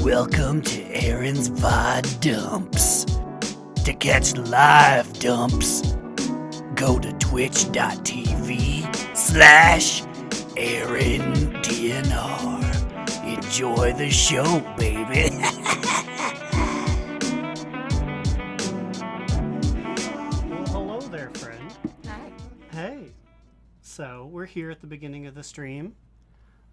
Welcome to Aaron's VOD Dumps. To catch live dumps, go to twitch.tv/AaronDNR. Enjoy the show, baby. Well, hello there, friend. Hi. Hey. So, we're here at the beginning of the stream.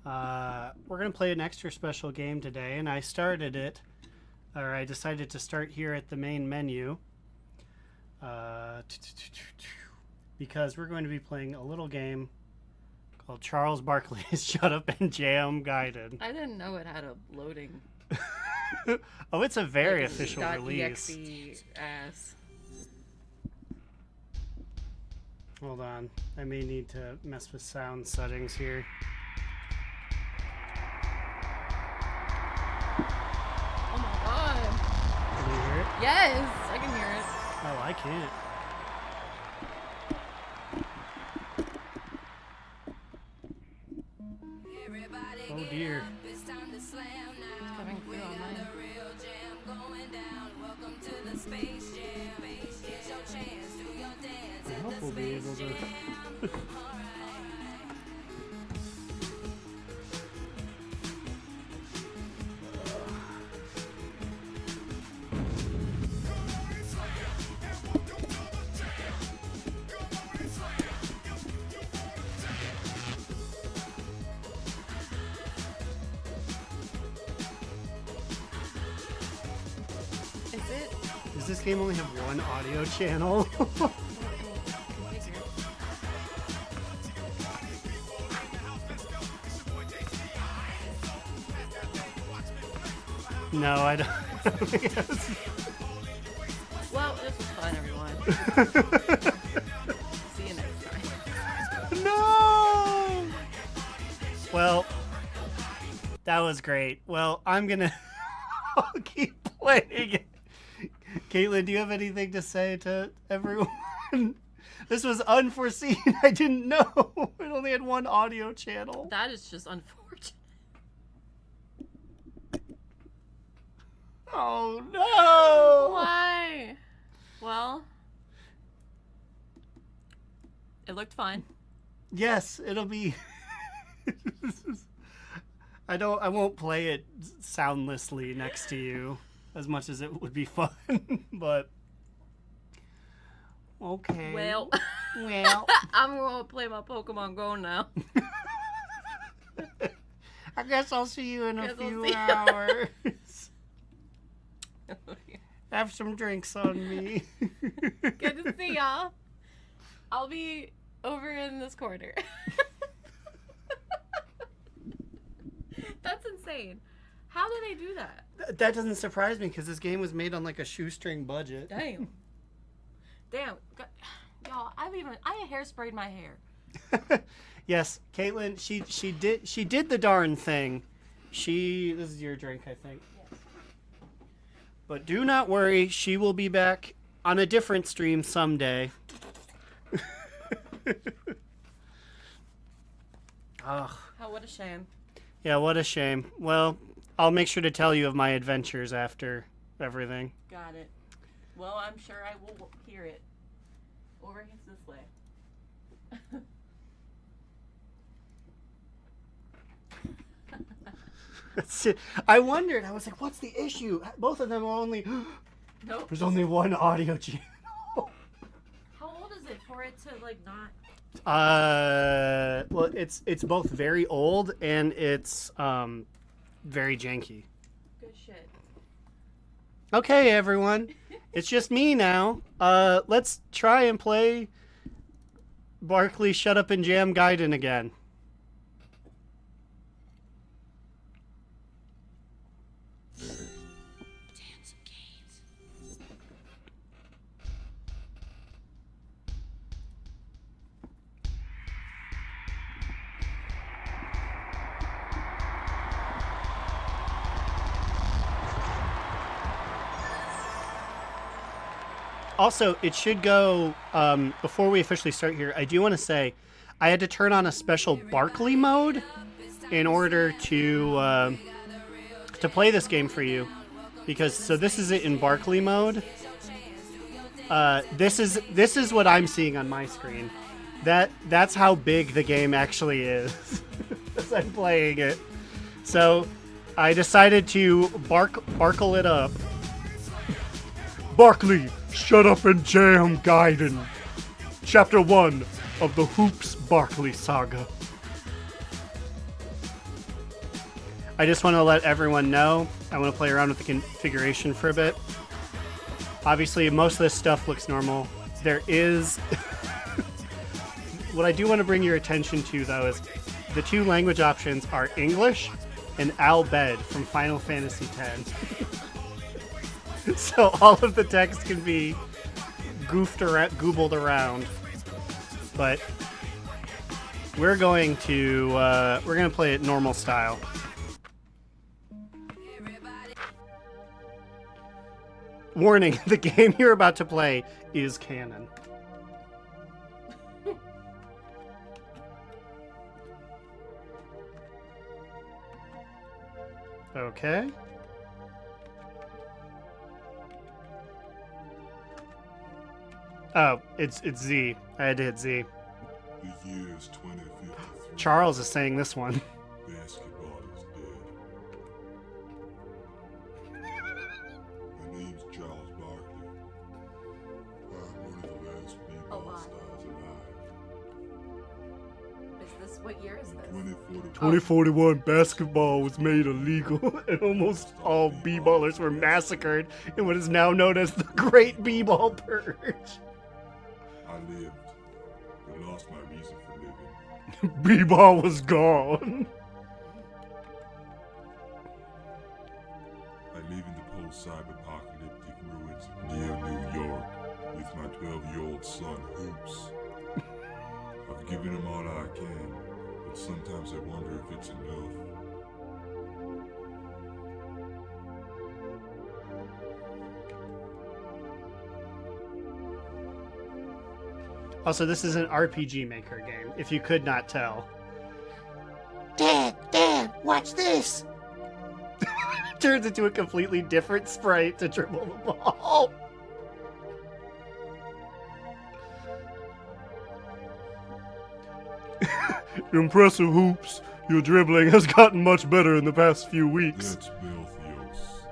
We're going to play an extra special game today, and I decided to start here at the main menu. Because we're going to be playing a little game called Charles Barkley's Shut Up and Jam Gaiden. I didn't know it had a loading. Oh, it's a very like official release. .exe ass. Hold on. I may need to mess with sound settings here. Oh my god. Can you hear it? Yes, I can hear it. Oh, I can't. Oh dear. It's coming through on mine. I hope we'll be able to. Does this game only have one audio channel? No, I don't. Well, this was fun, everyone. See you next time. No! Well, that was great. Well, I'm gonna I'll keep playing it. Caitlin, do you have anything to say to everyone? This was unforeseen. I didn't know. It only had one audio channel. That is just unfortunate. Oh no! Why? Well, it looked fine. Yes, it'll be. I won't play it soundlessly next to you as much as it would be fun, but okay. Well, I'm gonna play my Pokemon Go now. I guess I'll see you in a Guess I'll few see you. hours. Have some drinks on me. Good to see y'all. I'll be over in this corner. That's insane. How do they do that? That doesn't surprise me because this game was made on like a shoestring budget. Damn. Y'all, I hairsprayed my hair. Yes, Caitlin, she did the darn thing. This is your drink, I think. Yes. But do not worry, she will be back on a different stream someday. Ugh. Oh, what a shame. Yeah, what a shame. Well, I'll make sure to tell you of my adventures after everything. Got it. Well, I'm sure I will hear it. Over this way. I wondered. I was like, what's the issue? Both of them are only... Nope. There's only one audio channel. How old is it for it to, like, not... Well, it's both very old and it's very janky. Good shit. Okay, everyone. It's just me now. Let's try and play Barkley Shut Up and Jam Gaiden again. Also, it should go, before we officially start here, I do want to say, I had to turn on a special Barkley mode in order to to play this game for you, because so this is it in Barkley mode. This is what I'm seeing on my screen. That's how big the game actually is as I'm playing it. So I decided to barkle it up. Barkley, shut up and jam Gaiden. Chapter 1 of the Hoops Barkley saga. I just want to let everyone know, I want to play around with the configuration for a bit. Obviously, most of this stuff looks normal. There is... What I do want to bring your attention to, though, is the two language options are English and Al Bhed from Final Fantasy X. So all of the text can be googled around. But we're going to play it normal style. Warning, the game you're about to play is canon. Okay. Oh, it's Z. I had to hit Z. The year is 2053. Charles is saying this one. Basketball is dead. My name's Charles Barkley. I'm one of the last b-ball stars alive. Is this, what year is this? 2041, basketball was made illegal, and almost all b-ballers were massacred in what is now known as the Great B-Ball Purge. I lived, but lost my reason for living. B-ball was gone. I live in the post-cyber-apocalyptic ruins near New York with my 12-year-old son, Hoops. I've given him all I can, but sometimes I wonder if it's enough. Also, this is an RPG Maker game, if you could not tell. Dad, watch this. Turns into a completely different sprite to dribble the ball. Impressive, Hoops. Your dribbling has gotten much better in the past few weeks. That's Belthios,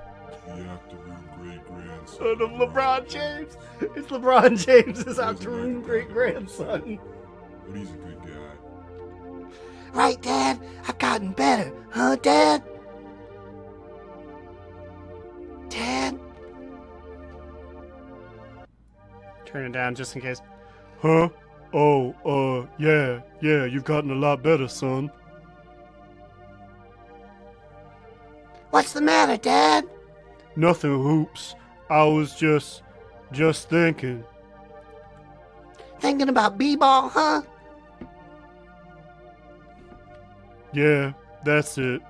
the octoroon great-grandson Son of LeBron James. It's LeBron James' octoroon great-grandson. But he's a good guy. Right, Dad? I've gotten better, huh, Dad? Dad? Turn it down just in case. Huh? Oh, yeah, you've gotten a lot better, son. What's the matter, Dad? Nothing, Hoops. I was just thinking. Thinking about b-ball, huh? Yeah, that's it.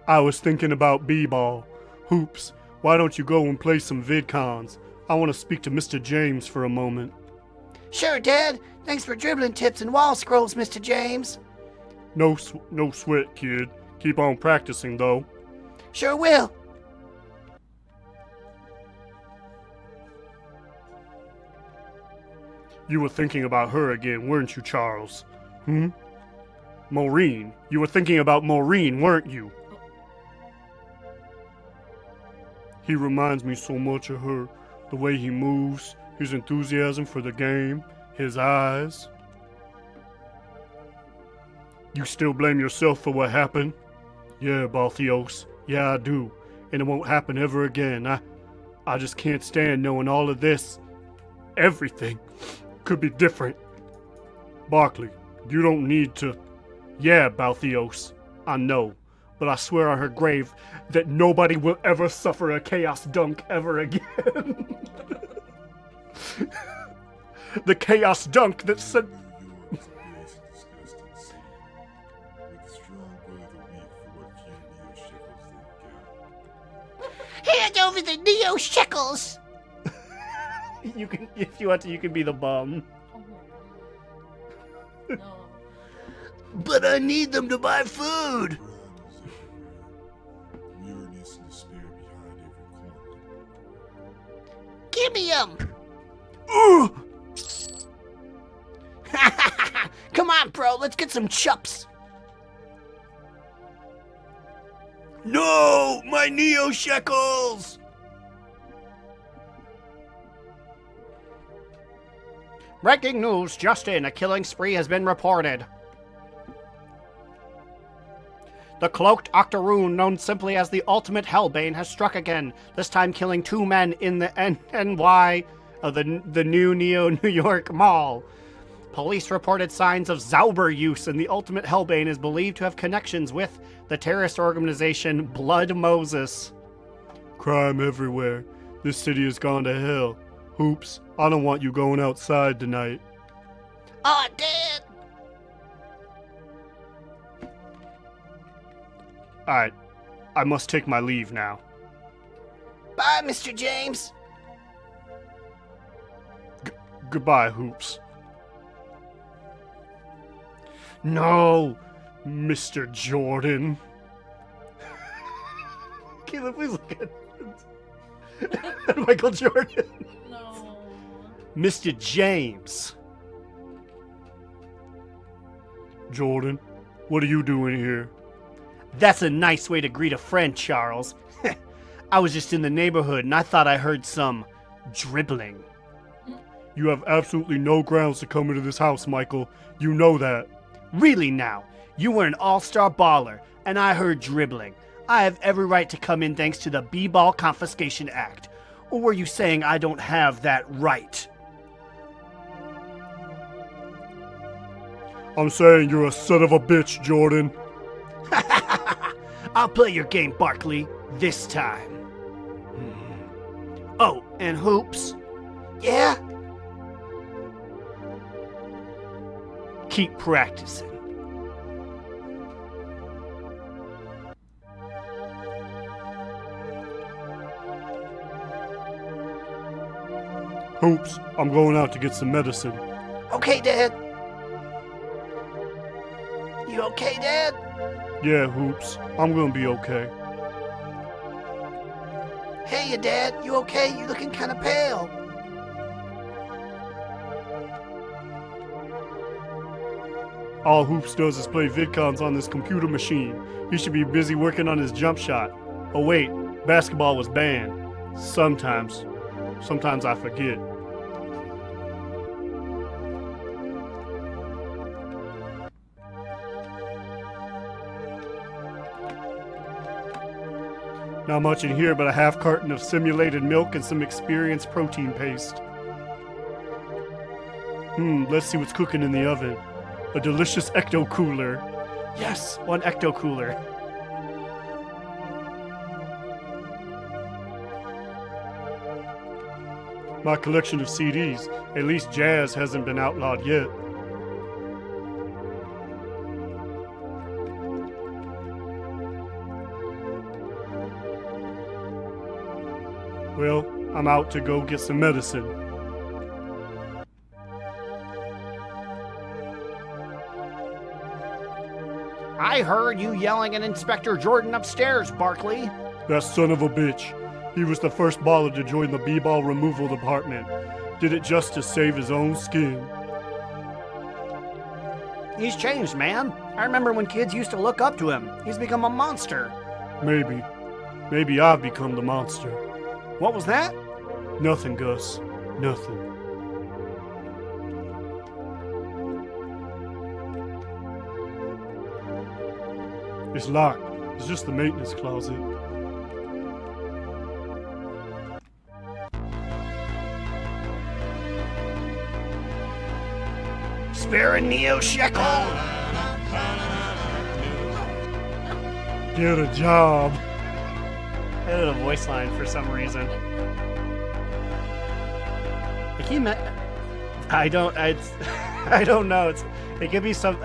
I was thinking about b-ball. Hoops, why don't you go and play some VidCons? I want to speak to Mr. James for a moment. Sure, Dad. Thanks for dribbling tips and wall scrolls, Mr. James. No sweat, kid. Keep on practicing, though. Sure will. You were thinking about her again, weren't you, Charles? Maureen. You were thinking about Maureen, weren't you? He reminds me so much of her. The way he moves, his enthusiasm for the game, his eyes. You still blame yourself for what happened? Yeah, Balthios. Yeah, I do. And it won't happen ever again. I just can't stand knowing all of this. Everything could be different. Barkley, you don't need to... Yeah, Balthios, I know. But I swear on her grave that nobody will ever suffer a chaos dunk ever again. The chaos dunk that said... New York is a base and disgusting city, with a strong will of the weak for what few neo-shekels they got. Hand over the Neo Shekels. You can, if you want to, you can be the bum. Oh. No. But I need them to buy food. Crime is everywhere. Weariness and despair behind every corner. Give me 'em! Ugh! Come on, bro, let's get some chups. No! My Neo shekels! Breaking news, just in, a killing spree has been reported. The cloaked octoroon, known simply as the Ultimate Hellbane, has struck again, this time killing 2 men in the NY of the new Neo New York Mall. Police reported signs of Zauber use, and the Ultimate Hellbane is believed to have connections with the terrorist organization Blood Moses. Crime everywhere. This city has gone to hell. Hoops, I don't want you going outside tonight. Aw, Dad! Alright, I must take my leave now. Bye, Mr. James. Goodbye, Hoops. No, Mr. Jordan. Caleb, please look at Michael Jordan. No. Mr. James. Jordan, what are you doing here? That's a nice way to greet a friend, Charles. I was just in the neighborhood and I thought I heard some dribbling. You have absolutely no grounds to come into this house, Michael. You know that. Really now, you were an all-star baller and I heard dribbling. I have every right to come in thanks to the B-Ball Confiscation Act. Or were you saying I don't have that right? I'm saying you're a son of a bitch, Jordan. I'll play your game, Barkley, this time. Oh, and Hoops, Yeah? keep practicing. Hoops, I'm going out to get some medicine. Okay, Dad. You okay, Dad? Yeah, Hoops, I'm gonna be okay. Hey, you Dad. You okay? You looking kind of pale. All Hoops does is play VidCons on this computer machine. He should be busy working on his jump shot. Oh wait, basketball was banned. Sometimes I forget. Not much in here but a half carton of simulated milk and some experienced protein paste. Let's see what's cooking in the oven. A delicious ecto cooler. Yes, one ecto cooler. My collection of CDs. At least jazz hasn't been outlawed yet. Well, I'm out to go get some medicine. I heard you yelling at Inspector Jordan upstairs, Barkley. That son of a bitch. He was the first baller to join the B-ball removal department. Did it just to save his own skin. He's changed, man. I remember when kids used to look up to him. He's become a monster. Maybe. Maybe I've become the monster. What was that? Nothing, Gus. Nothing. It's locked. It's just the maintenance closet. Spare a Neo shekel. Get a job. I had a voice line for some reason. I don't know. It could be some.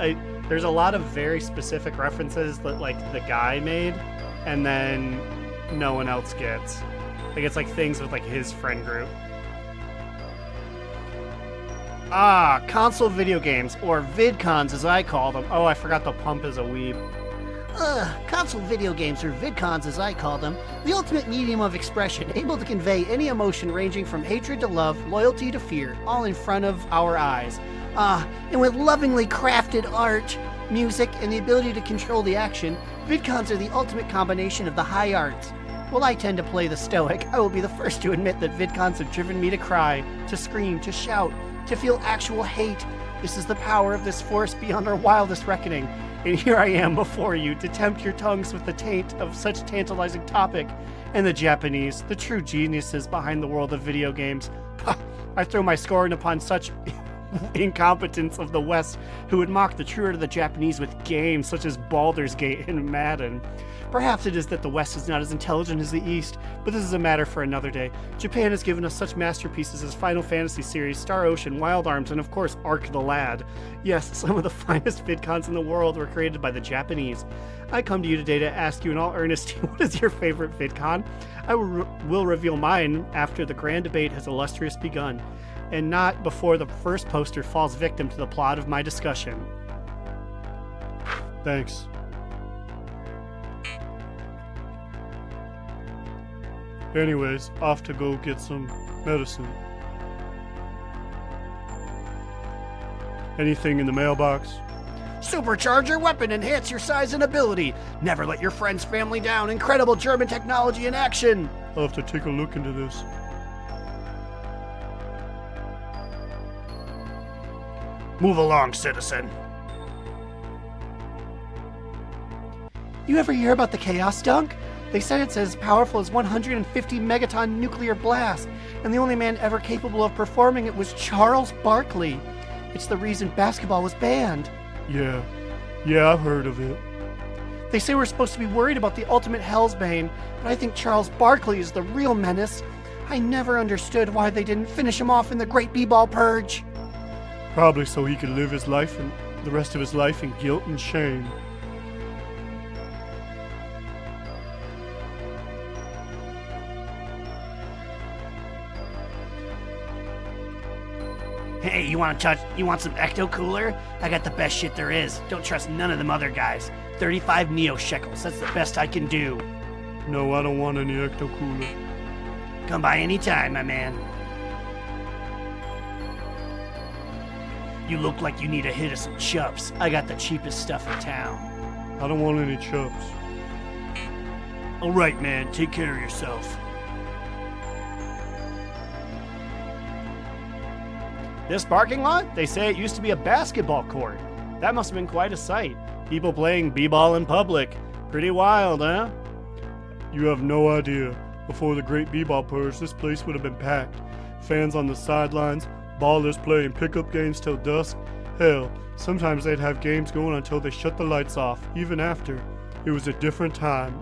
There's a lot of very specific references that like the guy made, and then no one else gets. Like it's like things with like his friend group. Console video games, or VidCons as I call them. Oh, I forgot the pump is a weeb. Console video games, or VidCons as I call them, the ultimate medium of expression, able to convey any emotion ranging from hatred to love, loyalty to fear, all in front of our eyes. And with lovingly crafted art, music, and the ability to control the action, VidCons are the ultimate combination of the high arts. While I tend to play the stoic, I will be the first to admit that VidCons have driven me to cry, to scream, to shout, to feel actual hate. This is the power of this force beyond our wildest reckoning. And here I am before you to tempt your tongues with the taint of such tantalizing topic. And the Japanese, the true geniuses behind the world of video games. I throw my scorn upon such incompetence of the West who would mock the true art of the Japanese with games such as Baldur's Gate and Madden. Perhaps it is that the West is not as intelligent as the East, but this is a matter for another day. Japan has given us such masterpieces as Final Fantasy series, Star Ocean, Wild Arms, and of course Ark the Lad. Yes, some of the finest VidCons in the world were created by the Japanese. I come to you today to ask you in all earnestly, what is your favorite VidCon? I will reveal mine after the grand debate has illustriously begun, and not before the first poster falls victim to the plot of my discussion. Thanks. Anyways, off to go get some medicine. Anything in the mailbox? Supercharge your weapon, enhance your size and ability. Never let your friend's family down. Incredible German technology in action. I'll have to take a look into this. Move along, citizen. You ever hear about the Chaos Dunk? They said it's as powerful as 150 megaton nuclear blast, and the only man ever capable of performing it was Charles Barkley. It's the reason basketball was banned. Yeah, I've heard of it. They say we're supposed to be worried about the ultimate Hellsbane, but I think Charles Barkley is the real menace. I never understood why they didn't finish him off in the Great B-Ball Purge. Probably so he could live his life and the rest of his life in guilt and shame. Hey, you want some Ecto Cooler? I got the best shit there is. Don't trust none of them other guys. 35 Neo Shekels, that's the best I can do. No, I don't want any Ecto Cooler. Come by any time, my man. You look like you need a hit of some chups. I got the cheapest stuff in town. I don't want any chups. Alright, man, take care of yourself. This parking lot? They say it used to be a basketball court. That must have been quite a sight. People playing b-ball in public. Pretty wild, huh? You have no idea. Before the Great B-Ball Purge, this place would have been packed. Fans on the sidelines, ballers playing pickup games till dusk. Hell, sometimes they'd have games going until they shut the lights off, even after. It was a different time,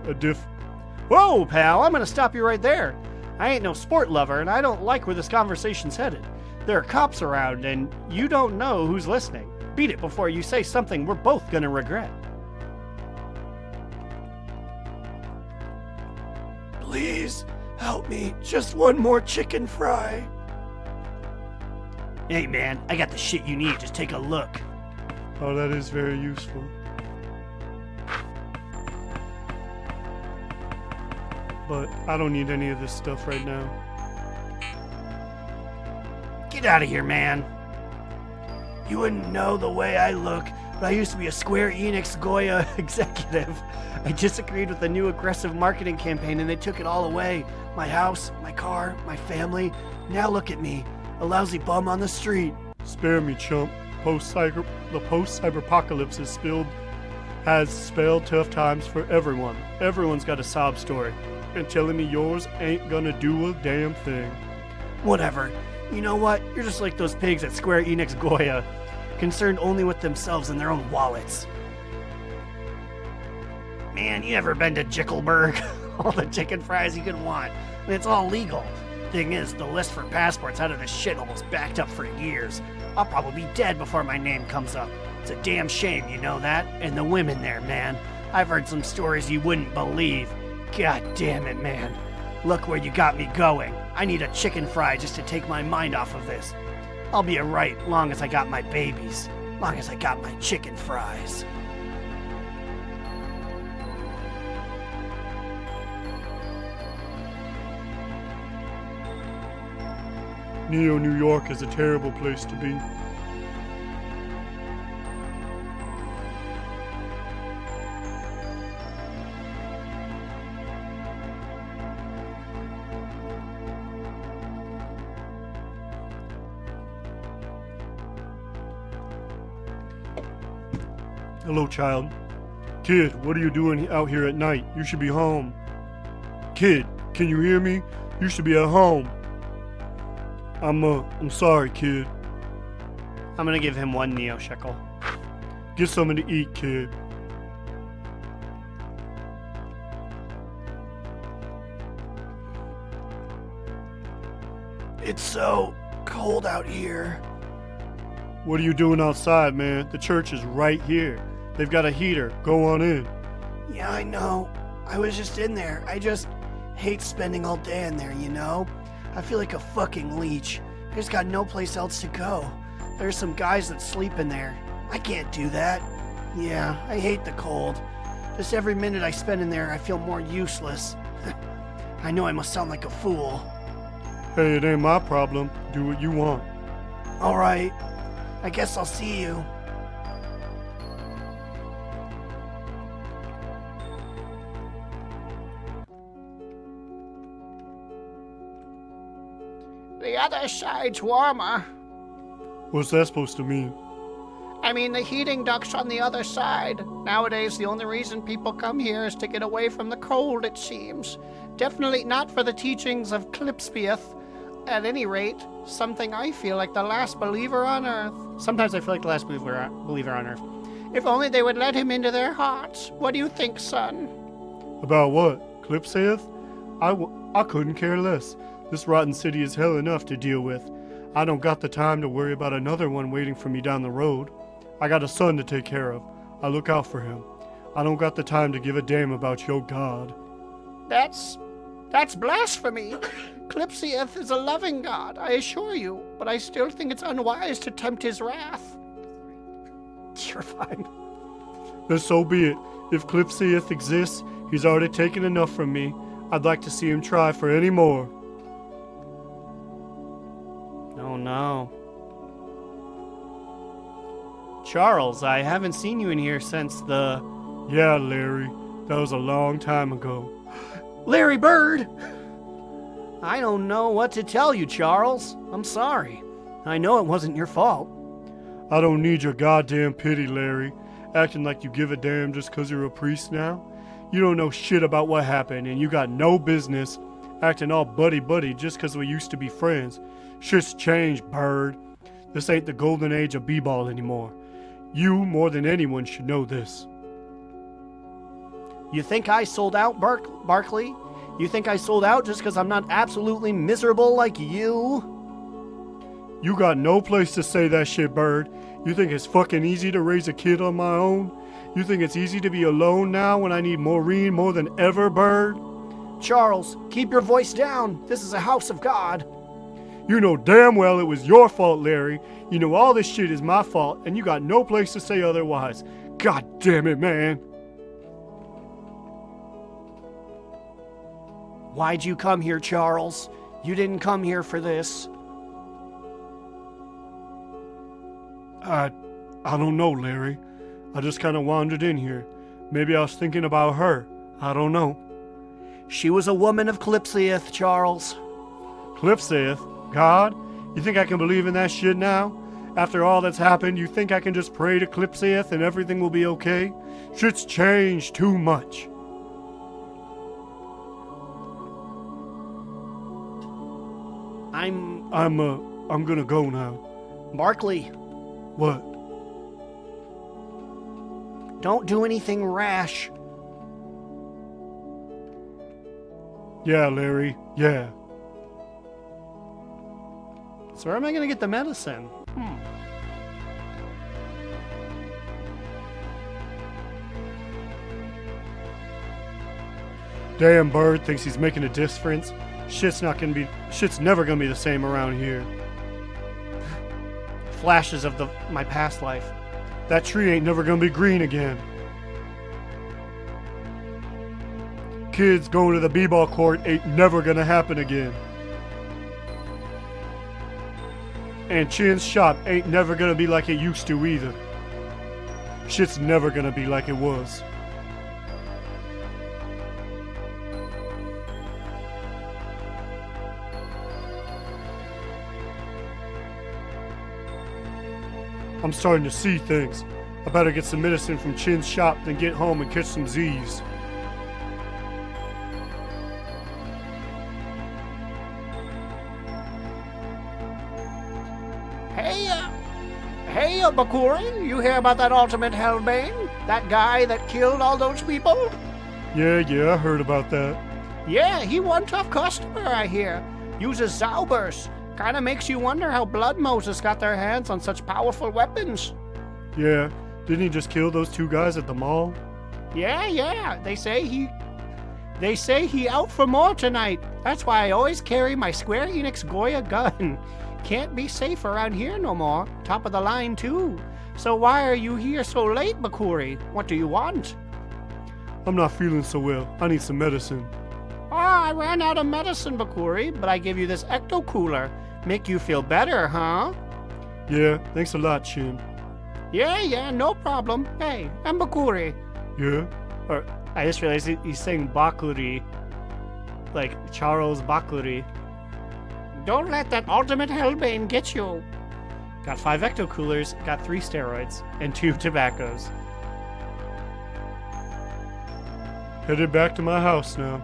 Whoa, pal, I'm gonna stop you right there. I ain't no sport lover, and I don't like where this conversation's headed. There are cops around, and you don't know who's listening. Beat it before you say something we're both gonna regret. Please, help me. Just one more chicken fry. Hey, man, I got the shit you need. Just take a look. Oh, that is very useful. But I don't need any of this stuff right now. Get out of here, man. You wouldn't know the way I look, but I used to be a Square Enix Goya executive. I disagreed with the new aggressive marketing campaign and they took it all away. My house, my car, my family. Now look at me, a lousy bum on the street. Spare me, chump. The post-cyberpocalypse has spelled tough times for everyone. Everyone's got a sob story. And telling me yours ain't gonna do a damn thing. Whatever. You know what? You're just like those pigs at Square Enix Goya, concerned only with themselves and their own wallets. Man, you ever been to Jickleburg? All the chicken fries you could want, and it's all legal. Thing is, the list for passports out of this shithole's backed up for years. I'll probably be dead before my name comes up. It's a damn shame, you know that? And the women there, man. I've heard some stories you wouldn't believe. God damn it, man. Look where you got me going. I need a chicken fry just to take my mind off of this. I'll be alright long as I got my babies. Long as I got my chicken fries. New York is a terrible place to be. Hello, child. Kid, what are you doing out here at night? You should be home. Kid, can you hear me? You should be at home. I'm sorry, kid. I'm gonna give him 1 neo shekel. Get something to eat, kid. It's so cold out here. What are you doing outside, man? The church is right here. They've got a heater. Go on in. Yeah, I know. I was just in there. I just hate spending all day in there, you know? I feel like a fucking leech. I just got no place else to go. There's some guys that sleep in there. I can't do that. Yeah, I hate the cold. Just every minute I spend in there, I feel more useless. I know I must sound like a fool. Hey, it ain't my problem. Do what you want. All right. I guess I'll see you. The other side's warmer. What's that supposed to mean? I mean, the heating duct's on the other side. Nowadays, the only reason people come here is to get away from the cold, it seems. Definitely not for the teachings of Clipspieth. At any rate, something I feel like the last believer on Earth. Sometimes I feel like the last believer on Earth. If only they would let him into their hearts. What do you think, son? About what? Clipspieth? I couldn't care less. This rotten city is hell enough to deal with. I don't got the time to worry about another one waiting for me down the road. I got a son to take care of. I look out for him. I don't got the time to give a damn about your God. That's blasphemy. Clipspieth is a loving God, I assure you, but I still think it's unwise to tempt his wrath. You're fine. Then so be it. If Clipspieth exists, he's already taken enough from me. I'd like to see him try for any more. Oh no. Charles, I haven't seen you in here since the... Yeah, Larry. That was a long time ago. Larry Bird! I don't know what to tell you, Charles. I'm sorry. I know it wasn't your fault. I don't need your goddamn pity, Larry. Acting like you give a damn just 'cause you're a priest now. You don't know shit about what happened, and you got no business acting all buddy-buddy just 'cause we used to be friends. Shit's changed, Bird. This ain't the golden age of b-ball anymore. You, more than anyone, should know this. You think I sold out, Barkley? You think I sold out just because I'm not absolutely miserable like you? You got no place to say that shit, Bird. You think it's fucking easy to raise a kid on my own? You think it's easy to be alone now when I need Maureen more than ever, Bird? Charles, keep your voice down. This is a house of God. You know damn well it was your fault, Larry. You know all this shit is my fault, and you got no place to say otherwise. God damn it, man. Why'd you come here, Charles? You didn't come here for this. I don't know, Larry. I just kind of wandered in here. Maybe I was thinking about her. I don't know. She was a woman of Clipspieth, Charles. Clipspieth? God? You think I can believe in that shit now? After all that's happened, you think I can just pray to Clipspieth and everything will be okay? Shit's changed too much. I'm gonna go now. Barkley. What? Don't do anything rash. Yeah, Larry, yeah. So where am I gonna get the medicine? Damn, Bird thinks he's making a difference. Shit's never gonna be the same around here. Flashes of my past life. That tree ain't never gonna be green again. Kids going to the b-ball court ain't never gonna happen again. And Chin's shop ain't never gonna be like it used to either. Shit's never gonna be like it was. I'm starting to see things. I better get some medicine from Chin's shop, then get home and catch some Z's. Hey, Bakuri, you hear about that ultimate Hellbane? That guy that killed all those people? Yeah, I heard about that. Yeah, he one tough customer, I hear. Uses Zaubers. Kinda makes you wonder how Blood Moses got their hands on such powerful weapons. Yeah, didn't he just kill those two guys at the mall? Yeah, they say he out for more tonight. That's why I always carry my Square Enix Goya gun. Can't be safe around here no more. Top of the line, too. So why are you here so late, Bakuri? What do you want? I'm not feeling so well. I need some medicine. I ran out of medicine, Bakuri, but I give you this Ecto Cooler. Make you feel better, huh? Yeah, thanks a lot, Chin. Yeah, no problem. Hey, I'm Bakuri. Yeah? Or, I just realized he's saying Bakuri. Like Charles Barkley. Don't let that ultimate Hellbane get you. Got 5 Ecto Coolers, got 3 steroids, and 2 tobaccos. Headed back to my house now.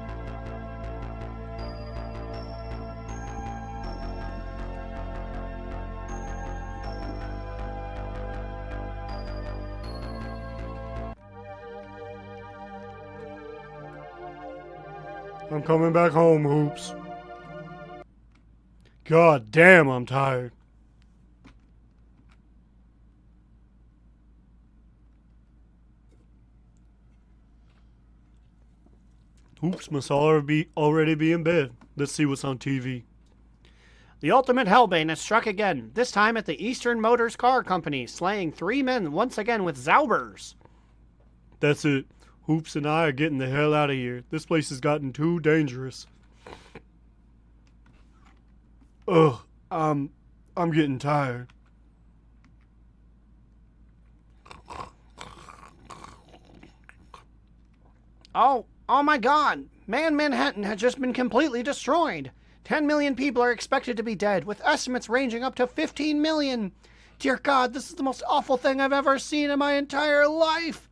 I'm coming back home, Hoops. God damn, I'm tired. Hoops must already be in bed. Let's see what's on TV. The ultimate Hellbane has struck again, this time at the Eastern Motors Car Company, slaying 3 men once again with Zaubers. That's it. Hoops and I are getting the hell out of here. This place has gotten too dangerous. Ugh, I'm getting tired. Oh my God! Manhattan has just been completely destroyed. 10 million people are expected to be dead, with estimates ranging up to 15 million. Dear God, this is the most awful thing I've ever seen in my entire life.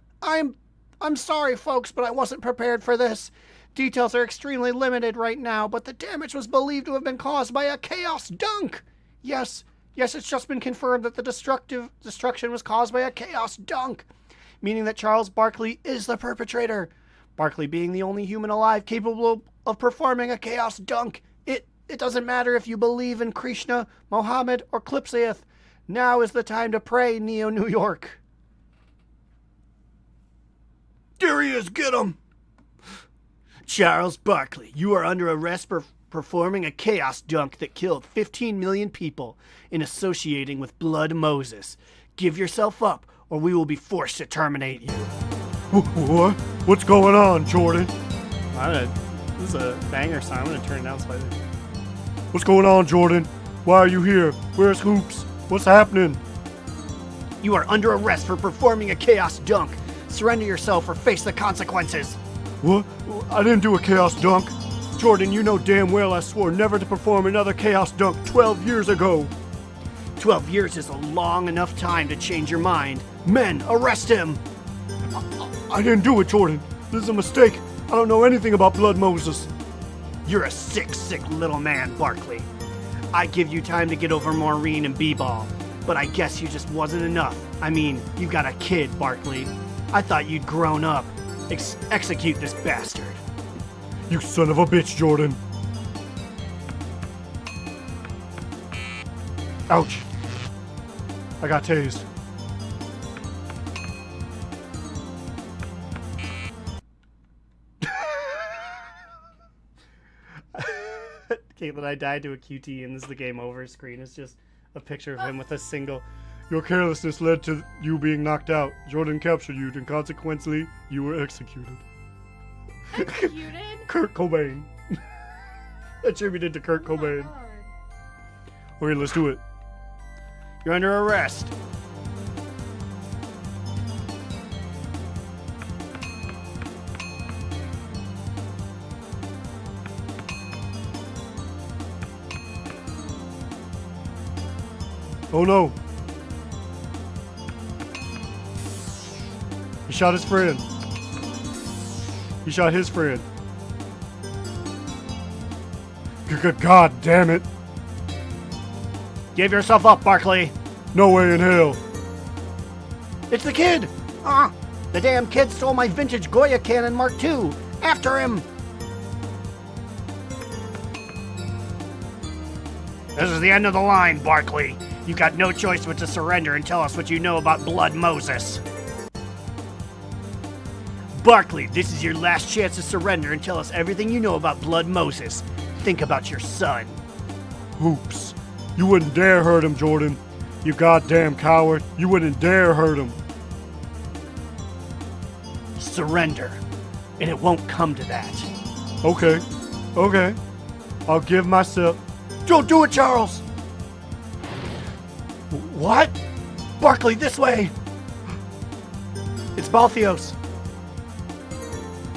I'm sorry, folks, but I wasn't prepared for this. Details are extremely limited right now, but the damage was believed to have been caused by a chaos dunk. Yes, it's just been confirmed that the destruction was caused by a chaos dunk, meaning that Charles Barkley is the perpetrator. Barkley being the only human alive capable of performing a chaos dunk. It doesn't matter if you believe in Krishna, Mohammed, or Klipsiath. Now is the time to pray, Neo New York. There he is, get him! Charles Barkley, you are under arrest for performing a chaos dunk that killed 15 million people in associating with Blood Moses. Give yourself up, or we will be forced to terminate you. What? What's going on, Jordan? This is a banger song. I'm gonna turn it down slightly. What's going on, Jordan? Why are you here? Where's Hoops? What's happening? You are under arrest for performing a chaos dunk. Surrender yourself or face the consequences. What? I didn't do a chaos dunk. Jordan, you know damn well I swore never to perform another chaos dunk 12 years ago. 12 years is a long enough time to change your mind. Men, arrest him! I didn't do it, Jordan. This is a mistake. I don't know anything about Blood Moses. You're a sick little man, Barkley. I give you time to get over Maureen and B-Ball, but I guess you just wasn't enough. I mean, you got a kid, Barkley. I thought you'd grown up. Execute this bastard. You son of a bitch, Jordan. Ouch. I got tased. Caitlin, I died to a QT, and this is the game over screen. It's just a picture of him with a single. Your carelessness led to you being knocked out. Jordan captured you, and consequently, you were executed. Executed? Kurt Cobain. Attributed to Kurt Cobain. Oh Okay, let's do it. You're under arrest. Oh no. He shot his friend. He shot his friend. Good God damn it. Give yourself up, Barkley. No way in hell. It's the kid! The damn kid stole my vintage Goya cannon Mark II! After him! This is the end of the line, Barkley. You've got no choice but to surrender and tell us what you know about Blood Moses. Barkley, this is your last chance to surrender and tell us everything you know about Blood Moses. Think about your son. Hoops. You wouldn't dare hurt him, Jordan. You goddamn coward. You wouldn't dare hurt him. Surrender. And it won't come to that. Okay. I'll give myself... Don't do it, Charles! What? Barkley, this way! It's Balthios.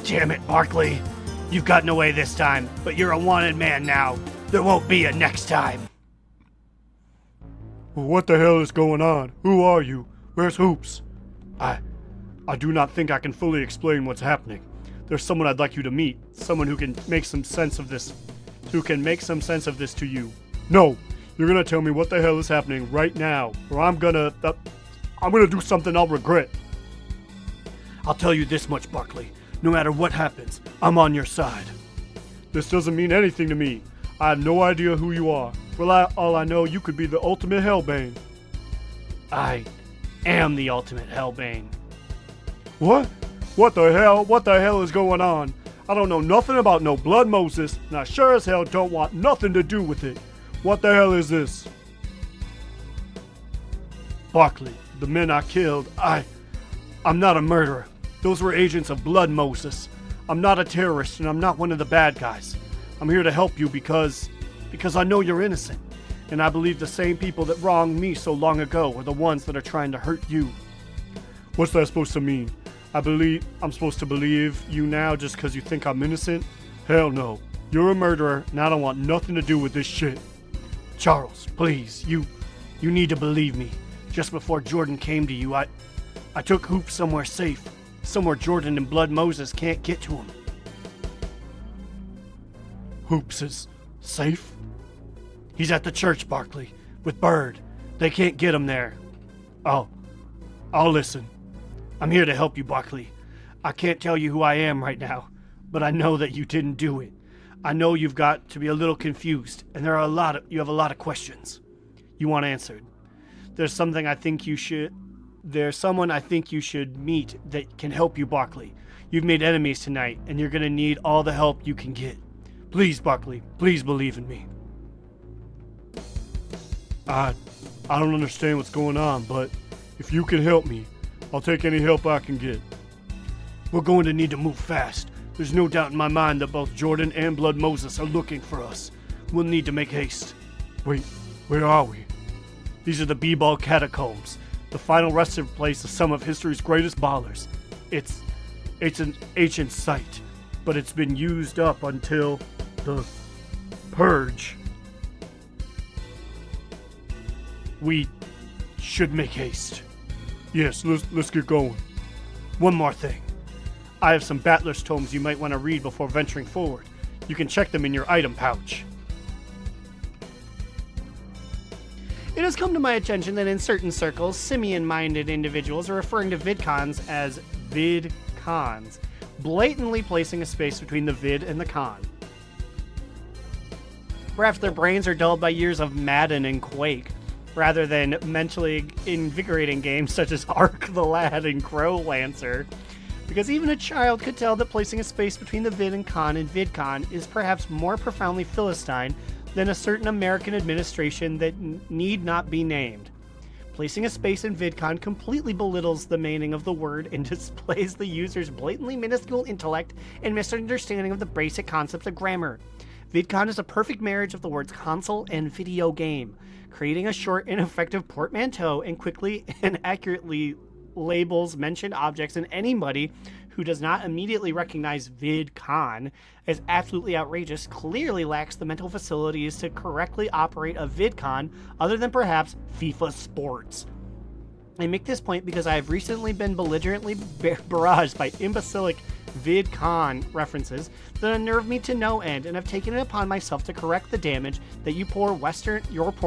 Damn it, Barkley. You've gotten away this time, but you're a wanted man now. There won't be a next time. What the hell is going on? Who are you? Where's Hoops? I do not think I can fully explain what's happening. There's someone I'd like you to meet. Someone who can make some sense of this. To you. No, you're gonna tell me what the hell is happening right now, or I'm gonna do something I'll regret. I'll tell you this much, Barkley. No matter what happens, I'm on your side. This doesn't mean anything to me. I have no idea who you are. For all I know, you could be the ultimate Hellbane. I am the ultimate Hellbane. What? What the hell? What the hell is going on? I don't know nothing about no Blood Moses, and I sure as hell don't want nothing to do with it. What the hell is this? Barkley, the men I killed, I'm not a murderer. Those were agents of Blood Moses. I'm not a terrorist, and I'm not one of the bad guys. I'm here to help you because I know you're innocent. And I believe the same people that wronged me so long ago are the ones that are trying to hurt you. What's that supposed to mean? I'm supposed to believe you now just because you think I'm innocent? Hell no. You're a murderer, and I don't want nothing to do with this shit. Charles, please, you need to believe me. Just before Jordan came to you, I took Hoops somewhere safe. Somewhere Jordan and Blood Moses can't get to him. Hoops is safe? He's at the church, Barkley, with Bird. They can't get him there. I'll listen. I'm here to help you, Barkley. I can't tell you who I am right now, but I know that you didn't do it. I know you've got to be a little confused, and you have a lot of questions you want answered. There's someone I think you should meet that can help you, Barkley. You've made enemies tonight, and you're gonna need all the help you can get. Please, Barkley, please believe in me. I don't understand what's going on, but if you can help me, I'll take any help I can get. We're going to need to move fast. There's no doubt in my mind that both Jordan and Blood Moses are looking for us. We'll need to make haste. Wait, where are we? These are the B-Ball Catacombs, the final resting place of some of history's greatest ballers. It's an ancient site, but it's been used up until the Purge. We should make haste. Yes, let's get going. One more thing. I have some Battler's tomes you might want to read before venturing forward. You can check them in your item pouch. It has come to my attention that in certain circles, simian-minded individuals are referring to VidCons as VidCons, blatantly placing a space between the vid and the con. Perhaps their brains are dulled by years of Madden and Quake, rather than mentally invigorating games such as Ark the Lad and Crow Lancer. Because even a child could tell that placing a space between the vid and con in VidCon is perhaps more profoundly Philistine than a certain American administration that need not be named. Placing a space in VidCon completely belittles the meaning of the word and displays the user's blatantly minuscule intellect and misunderstanding of the basic concepts of grammar. VidCon is a perfect marriage of the words console and video game, creating a short and effective portmanteau and quickly and accurately labels mentioned objects, and anybody who does not immediately recognize VidCon as absolutely outrageous clearly lacks the mental facilities to correctly operate a VidCon other than perhaps FIFA Sports. I make this point because I have recently been belligerently barraged by imbecilic VidCon references that unnerve me to no end, and have taken it upon myself to correct the damage that your poor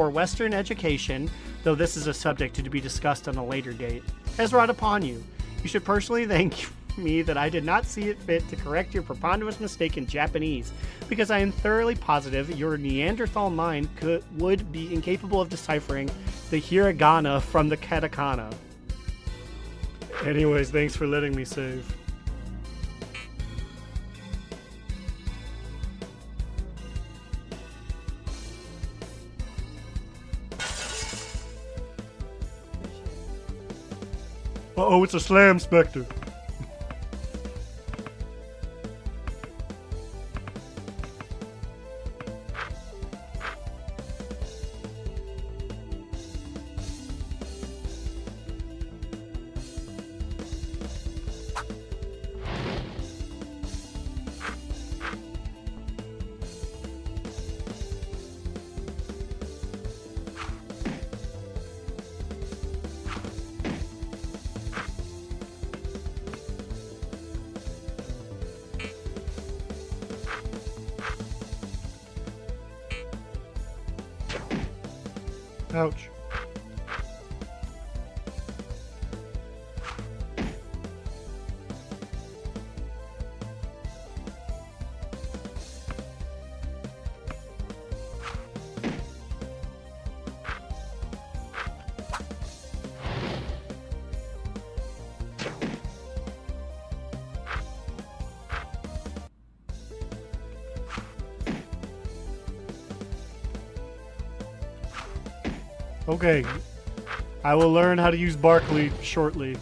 Western education, though this is a subject to be discussed on a later date, has wrought upon you. You should personally thank me that I did not see it fit to correct your preponderous mistake in Japanese, because I am thoroughly positive your Neanderthal mind would be incapable of deciphering the hiragana from the katakana. Anyways, thanks for letting me save. Uh-oh, it's a Slam Spectre. Ouch. Okay, I will learn how to use Barkley shortly.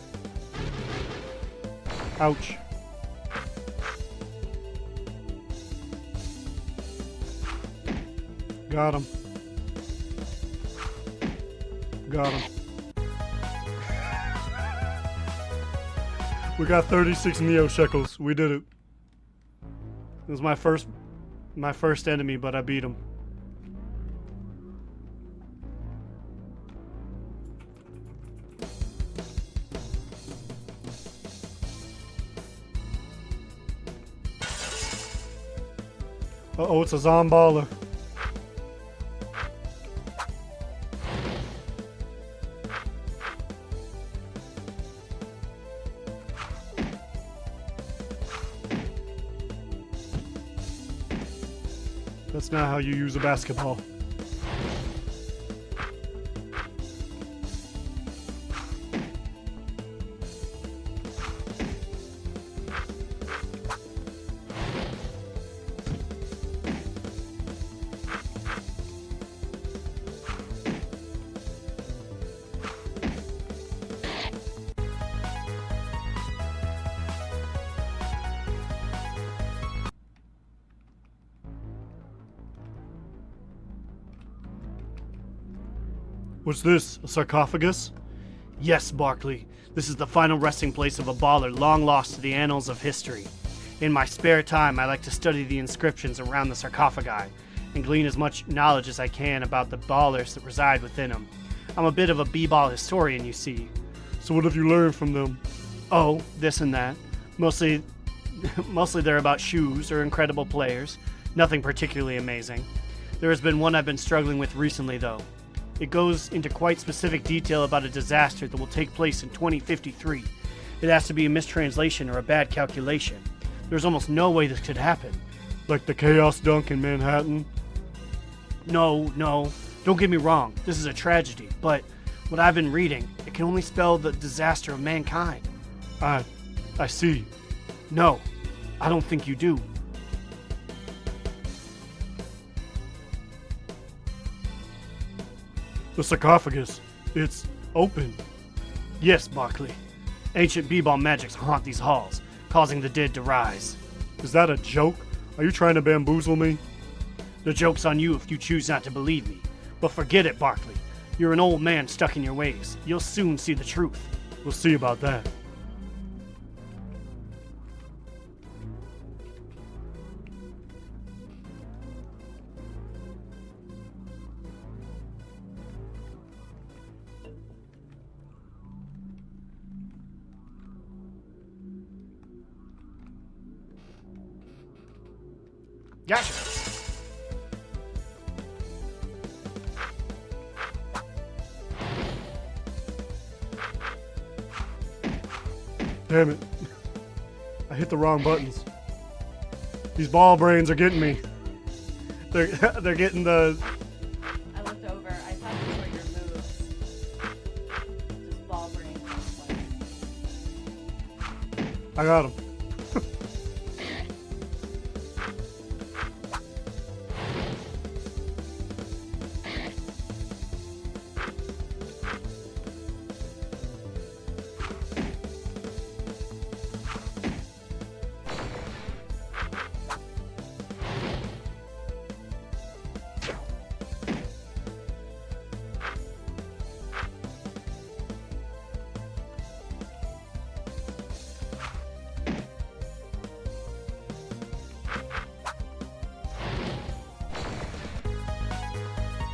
Ouch. Got him. Got him. We got 36 Neo Shekels. We did it. It was my first enemy, but I beat him. Uh-oh, it's a Zomballer. That's not how you use a basketball. What's this? A sarcophagus? Yes, Barkley. This is the final resting place of a baller long lost to the annals of history. In my spare time, I like to study the inscriptions around the sarcophagi and glean as much knowledge as I can about the ballers that reside within them. I'm a bit of a b-ball historian, you see. So what have you learned from them? Oh, this and that. Mostly they're about shoes or incredible players. Nothing particularly amazing. There has been one I've been struggling with recently, though. It goes into quite specific detail about a disaster that will take place in 2053. It has to be a mistranslation or a bad calculation. There's almost no way this could happen. Like the Chaos Dunk in Manhattan? No, don't get me wrong. This is a tragedy, but what I've been reading, it can only spell the disaster of mankind. I see. No, I don't think you do. The sarcophagus. It's open. Yes, Barkley. Ancient b-ball magics haunt these halls, causing the dead to rise. Is that a joke? Are you trying to bamboozle me? The joke's on you if you choose not to believe me. But forget it, Barkley. You're an old man stuck in your ways. You'll soon see the truth. We'll see about that. Gotcha. Damn it. I hit the wrong buttons. These ball brains are getting me. They're getting the... I looked over. I thought these were your moves. Just ball brain. I got him.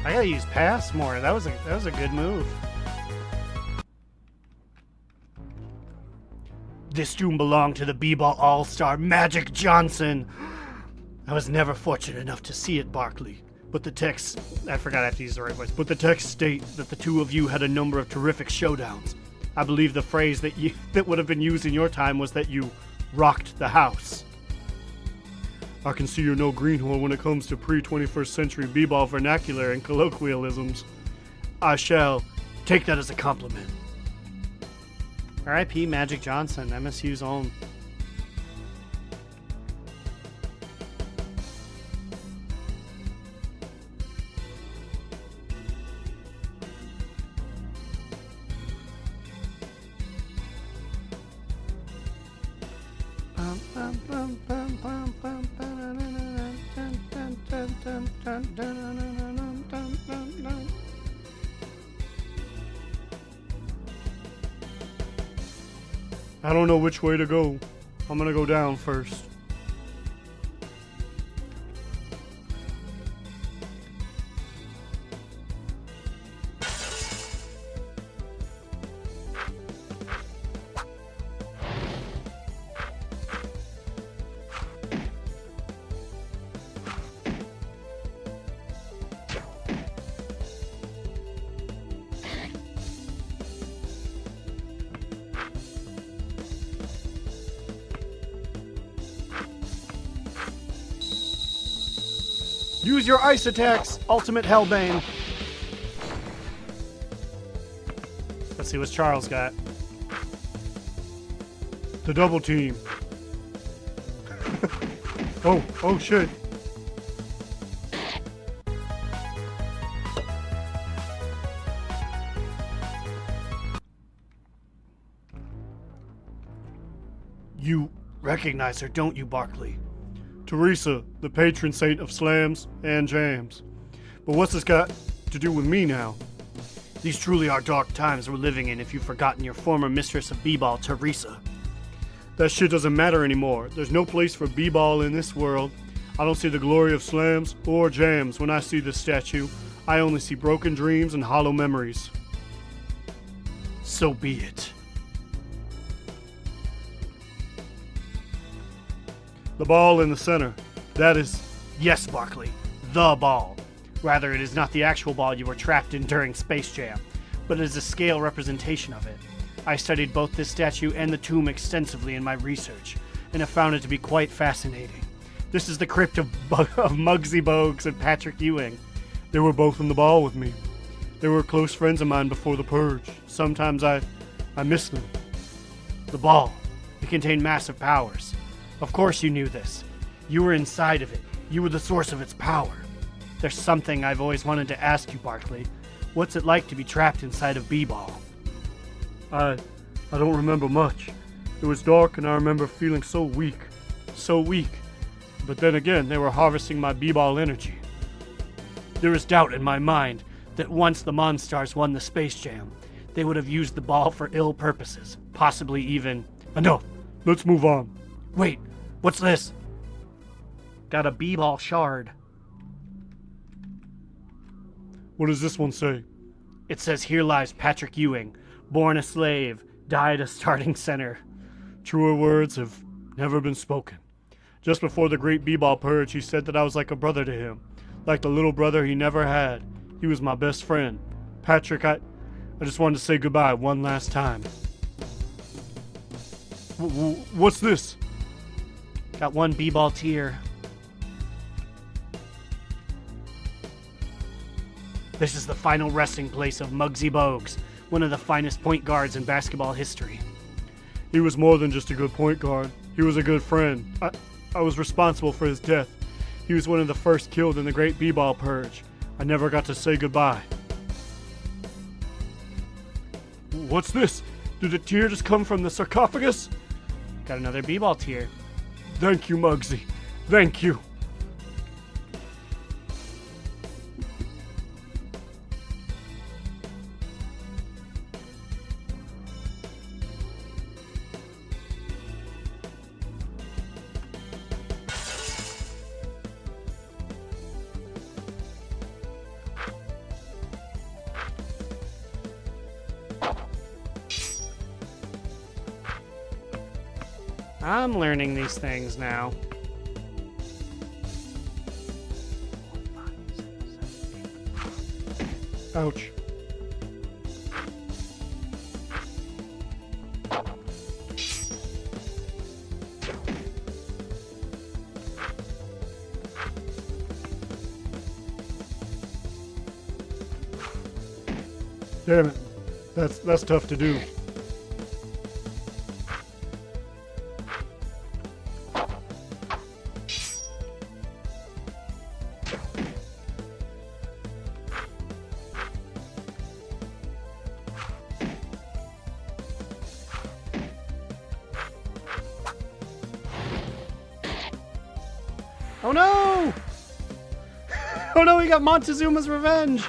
I gotta use pass more. That was a good move. This tune belonged to the b-ball all-star Magic Johnson. I was never fortunate enough to see it, Barkley. But the text, I forgot I have to use the right voice, but the text state that the two of you had a number of terrific showdowns. I believe the phrase that would have been used in your time was that you rocked the house. I can see you're no greenhorn when it comes to pre-21st century b-ball vernacular and colloquialisms. I shall take that as a compliment. R.I.P. Magic Johnson, MSU's own. I don't know which way to go. I'm gonna go down first. Use your ice attacks, Ultimate Hellbane. Let's see what Charles got. The double team. Oh shit. You recognize her, don't you, Barkley? Teresa, the patron saint of slams and jams. But what's this got to do with me now? These truly are dark times we're living in if you've forgotten your former mistress of b-ball, Teresa. That shit doesn't matter anymore. There's no place for b-ball in this world. I don't see the glory of slams or jams when I see this statue. I only see broken dreams and hollow memories. So be it. The ball in the center. That is... Yes, Barkley, the ball. Rather, it is not the actual ball you were trapped in during Space Jam, but it is a scale representation of it. I studied both this statue and the tomb extensively in my research, and have found it to be quite fascinating. This is the crypt of Muggsy Bogues and Patrick Ewing. They were both in the ball with me. They were close friends of mine before the purge. Sometimes I miss them. The ball. It contained massive powers. Of course you knew this. You were inside of it. You were the source of its power. There's something I've always wanted to ask you, Barkley. What's it like to be trapped inside of b-ball? I don't remember much. It was dark and I remember feeling so weak. So weak. But then again, they were harvesting my b-ball energy. There is doubt in my mind that once the Monstars won the Space Jam, they would have used the ball for ill purposes, possibly even... Enough. Let's move on. Wait, what's this? Got a b-ball shard. What does this one say? It says, "Here lies Patrick Ewing, born a slave, died a starting center." Truer words have never been spoken. Just before the great b-ball purge, he said that I was like a brother to him. Like the little brother he never had. He was my best friend. Patrick, I just wanted to say goodbye one last time. What's this? Got one b-ball tier. This is the final resting place of Muggsy Bogues, one of the finest point guards in basketball history. He was more than just a good point guard. He was a good friend. I was responsible for his death. He was one of the first killed in the Great B-Ball Purge. I never got to say goodbye. What's this? Did a tear just come from the sarcophagus? Got another b-ball tier. Thank you, Muggsy. Thank you. I'm learning these things now. Ouch. Damn it. That's tough to do. Oh no! Oh no, he got Montezuma's revenge!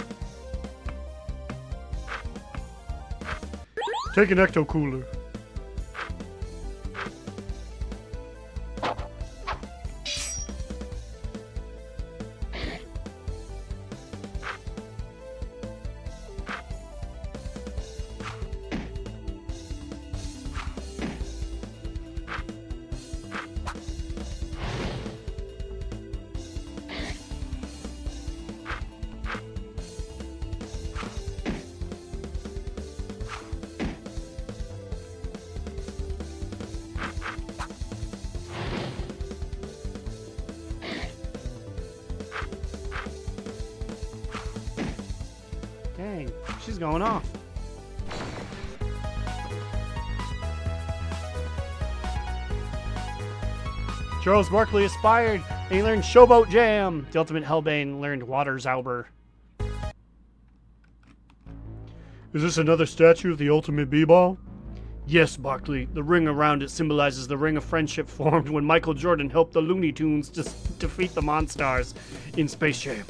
Take an ecto cooler. Dang, she's going off. Charles Barkley aspired, and he learned Showboat Jam. The Ultimate Hellbane learned Water Zauber. Is this another statue of the ultimate b-ball? Yes, Barkley. The ring around it symbolizes the ring of friendship formed when Michael Jordan helped the Looney Tunes defeat the Monstars in Space Jam.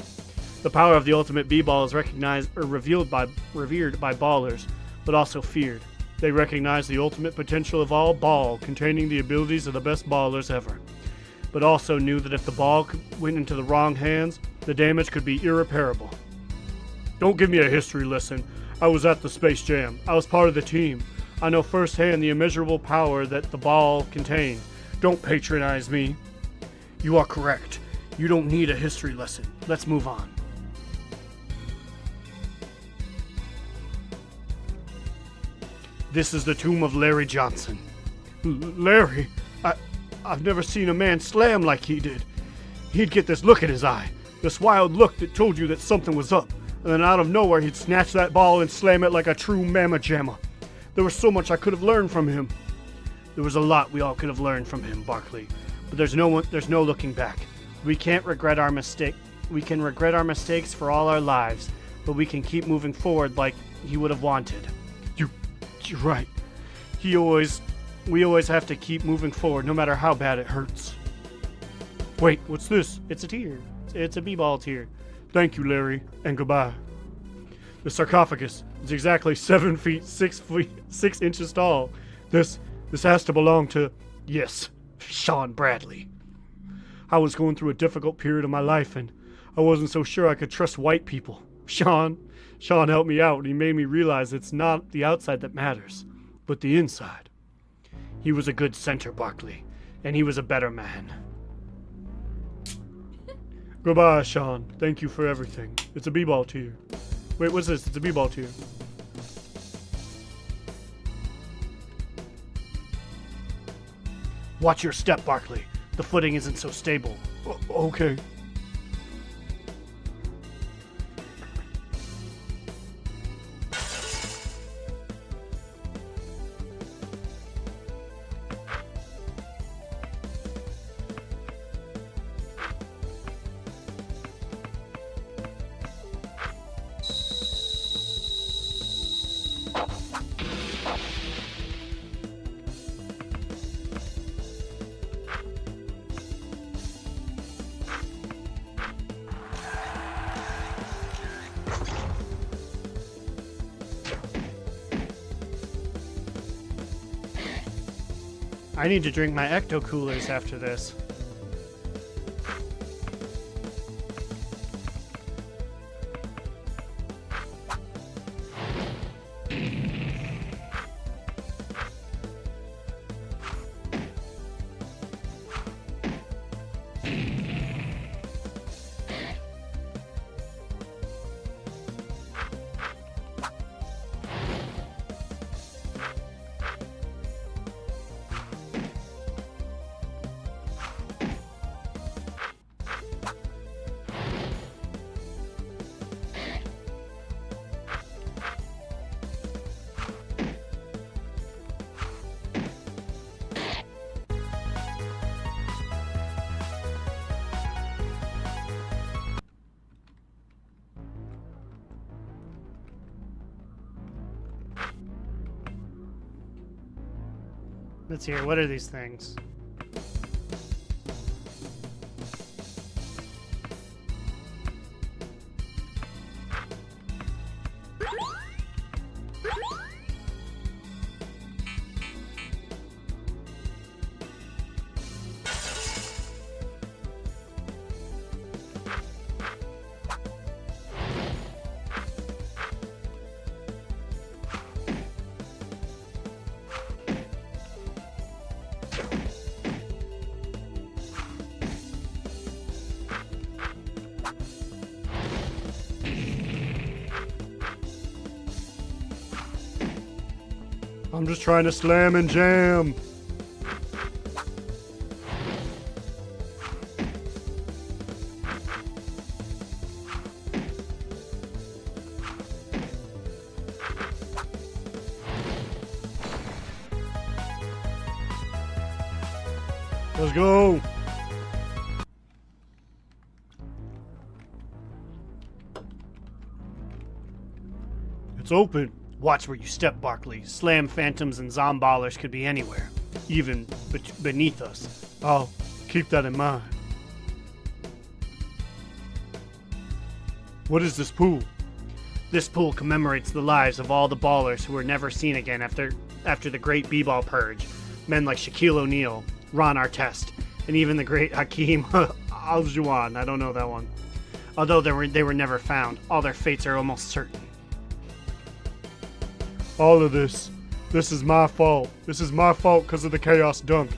The power of the ultimate b-ball is recognized or revered by ballers, but also feared. They recognize the ultimate potential of all ball, containing the abilities of the best ballers ever, but also knew that if the ball went into the wrong hands, the damage could be irreparable. Don't give me a history lesson. I was at the Space Jam. I was part of the team. I know firsthand the immeasurable power that the ball contained. Don't patronize me. You are correct. You don't need a history lesson. Let's move on. This is the tomb of Larry Johnson. Larry? I've never seen a man slam like he did. He'd get this look in his eye, this wild look that told you that something was up, and then out of nowhere he'd snatch that ball and slam it like a true mamma jamma. There was so much I could have learned from him. There was a lot we all could have learned from him, Barkley, but there's no looking back. We can't regret our mistake. We can regret our mistakes for all our lives, but we can keep moving forward like he would have wanted. You're right. We always have to keep moving forward, no matter how bad it hurts. Wait, what's this? It's a tier. It's a b-ball tier. Thank you, Larry, and goodbye. The sarcophagus is exactly 7 feet 6 inches tall. This has to belong to, yes, Sean Bradley. I was going through a difficult period of my life, and I wasn't so sure I could trust white people. Sean helped me out, and he made me realize it's not the outside that matters, but the inside. He was a good center, Barkley, and he was a better man. Goodbye, Sean. Thank you for everything. It's a b-ball to you. Wait, what's this? It's a b-ball to you. Watch your step, Barkley. The footing isn't so stable. Okay. I need to drink my ecto coolers after this. Let's hear. What are these things? I'm just trying to slam and jam. Let's go. It's open. Watch where you step, Barkley. Slam phantoms and zomballers could be anywhere, even beneath us. I'll keep that in mind. What is this pool? This pool commemorates the lives of all the ballers who were never seen again after the great b-ball purge. Men like Shaquille O'Neal, Ron Artest, and even the great Hakeem Olajuwon. I don't know that one. Although they were never found, all their fates are almost certain. All of this is my fault. This is my fault because of the chaos dunk.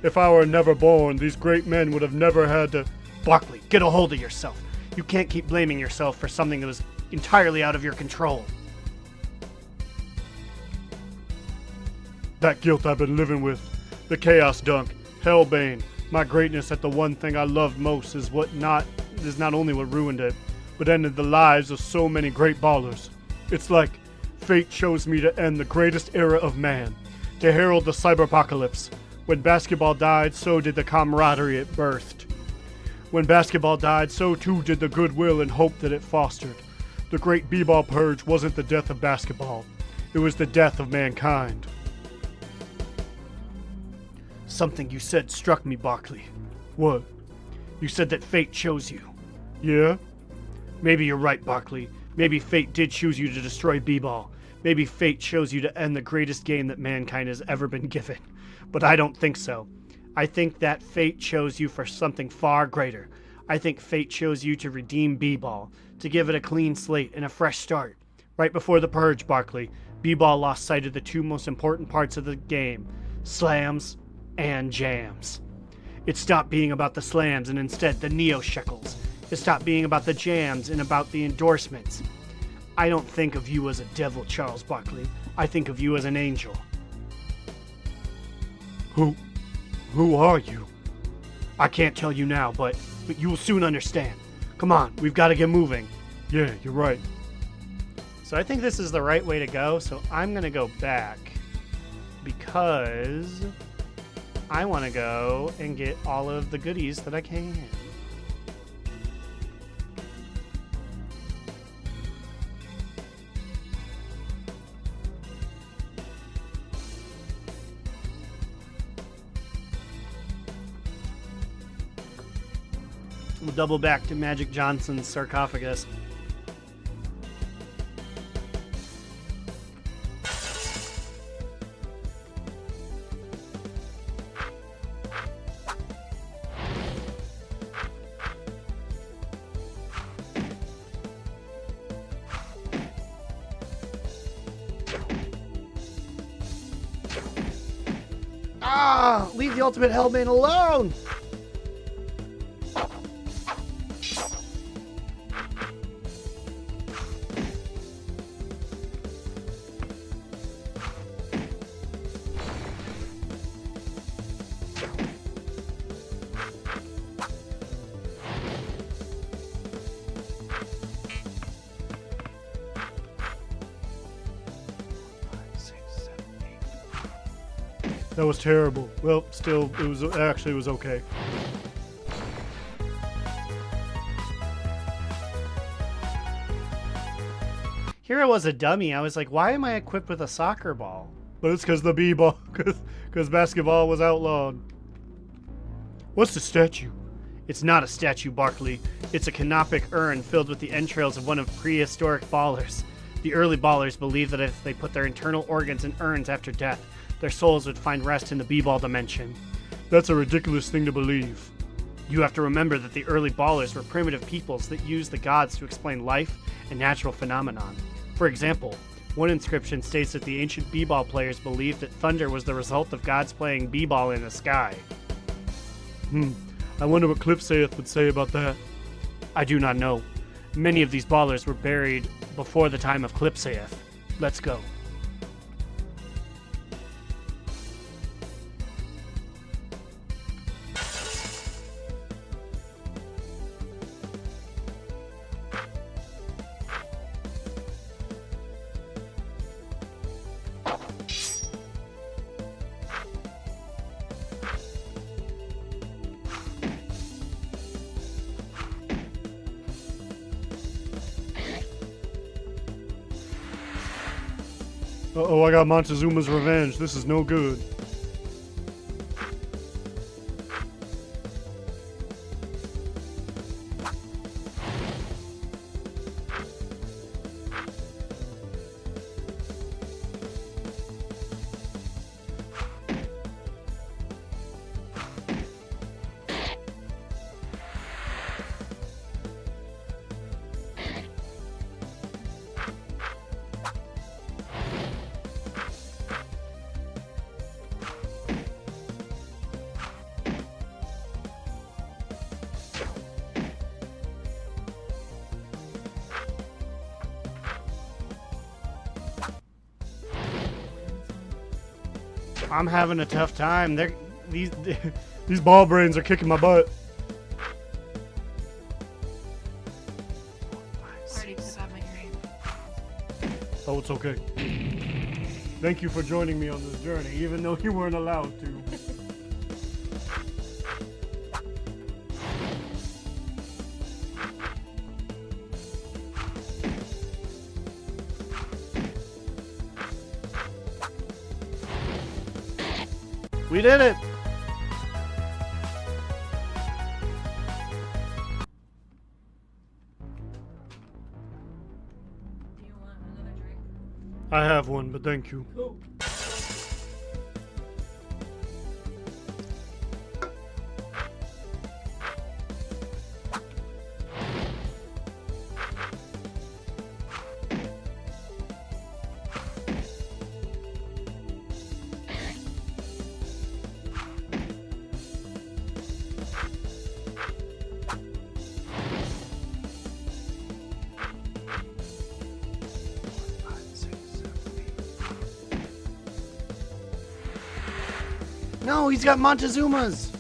If I were never born, these great men would have never had to... Barkley, get a hold of yourself. You can't keep blaming yourself for something that was entirely out of your control. That guilt I've been living with. The chaos dunk. Hellbane. My greatness at the one thing I loved most is not only what ruined it, but ended the lives of so many great ballers. It's like fate chose me to end the greatest era of man, to herald the cyberpocalypse. When basketball died, so did the camaraderie it birthed. When basketball died, so too did the goodwill and hope that it fostered. The great b-ball purge wasn't the death of basketball. It was the death of mankind. Something you said struck me, Barkley. What? You said that fate chose you. Yeah? Maybe you're right, Barkley. Maybe fate did choose you to destroy B-Ball. Maybe fate chose you to end the greatest game that mankind has ever been given. But I don't think so. I think that fate chose you for something far greater. I think fate chose you to redeem B-Ball, to give it a clean slate and a fresh start. Right before the purge, Barkley, B-Ball lost sight of the two most important parts of the game, slams and jams. It stopped being about the slams and instead the neo-shekels. It stopped being about the jams and about the endorsements. I don't think of you as a devil, Charles Barkley. I think of you as an angel. Who are you? I can't tell you now, but you will soon understand. Come on, we've got to get moving. Yeah, you're right. So I think this is the right way to go, so I'm going to go back because I want to go and get all of the goodies that I can. We'll double back to Magic Johnson's sarcophagus. Ah! Leave the ultimate Hellbane alone! That was terrible. Well, still, it was okay. Here I was a dummy. I was like, why am I equipped with a soccer ball? But it's because the B-ball, because basketball was outlawed. What's the statue? It's not a statue, Barkley. It's a canopic urn filled with the entrails of one of prehistoric ballers. The early ballers believed that if they put their internal organs in urns after death, their souls would find rest in the B-ball dimension. That's a ridiculous thing to believe. You have to remember that the early ballers were primitive peoples that used the gods to explain life and natural phenomenon. For example, one inscription states that the ancient b-ball players believed that thunder was the result of gods playing b-ball in the sky. I wonder what Clipsaith would say about that. I do not know. Many of these ballers were buried before the time of Clipsaith. Let's go. Uh-oh, I got Montezuma's revenge. This is no good. I'm having a tough time. These ball brains are kicking my butt. Already took out my earring. Oh, it's okay. Thank you for joining me on this journey, even though you weren't allowed to. We did it! I have one, but thank you. Cool. No, he's got Montezuma's.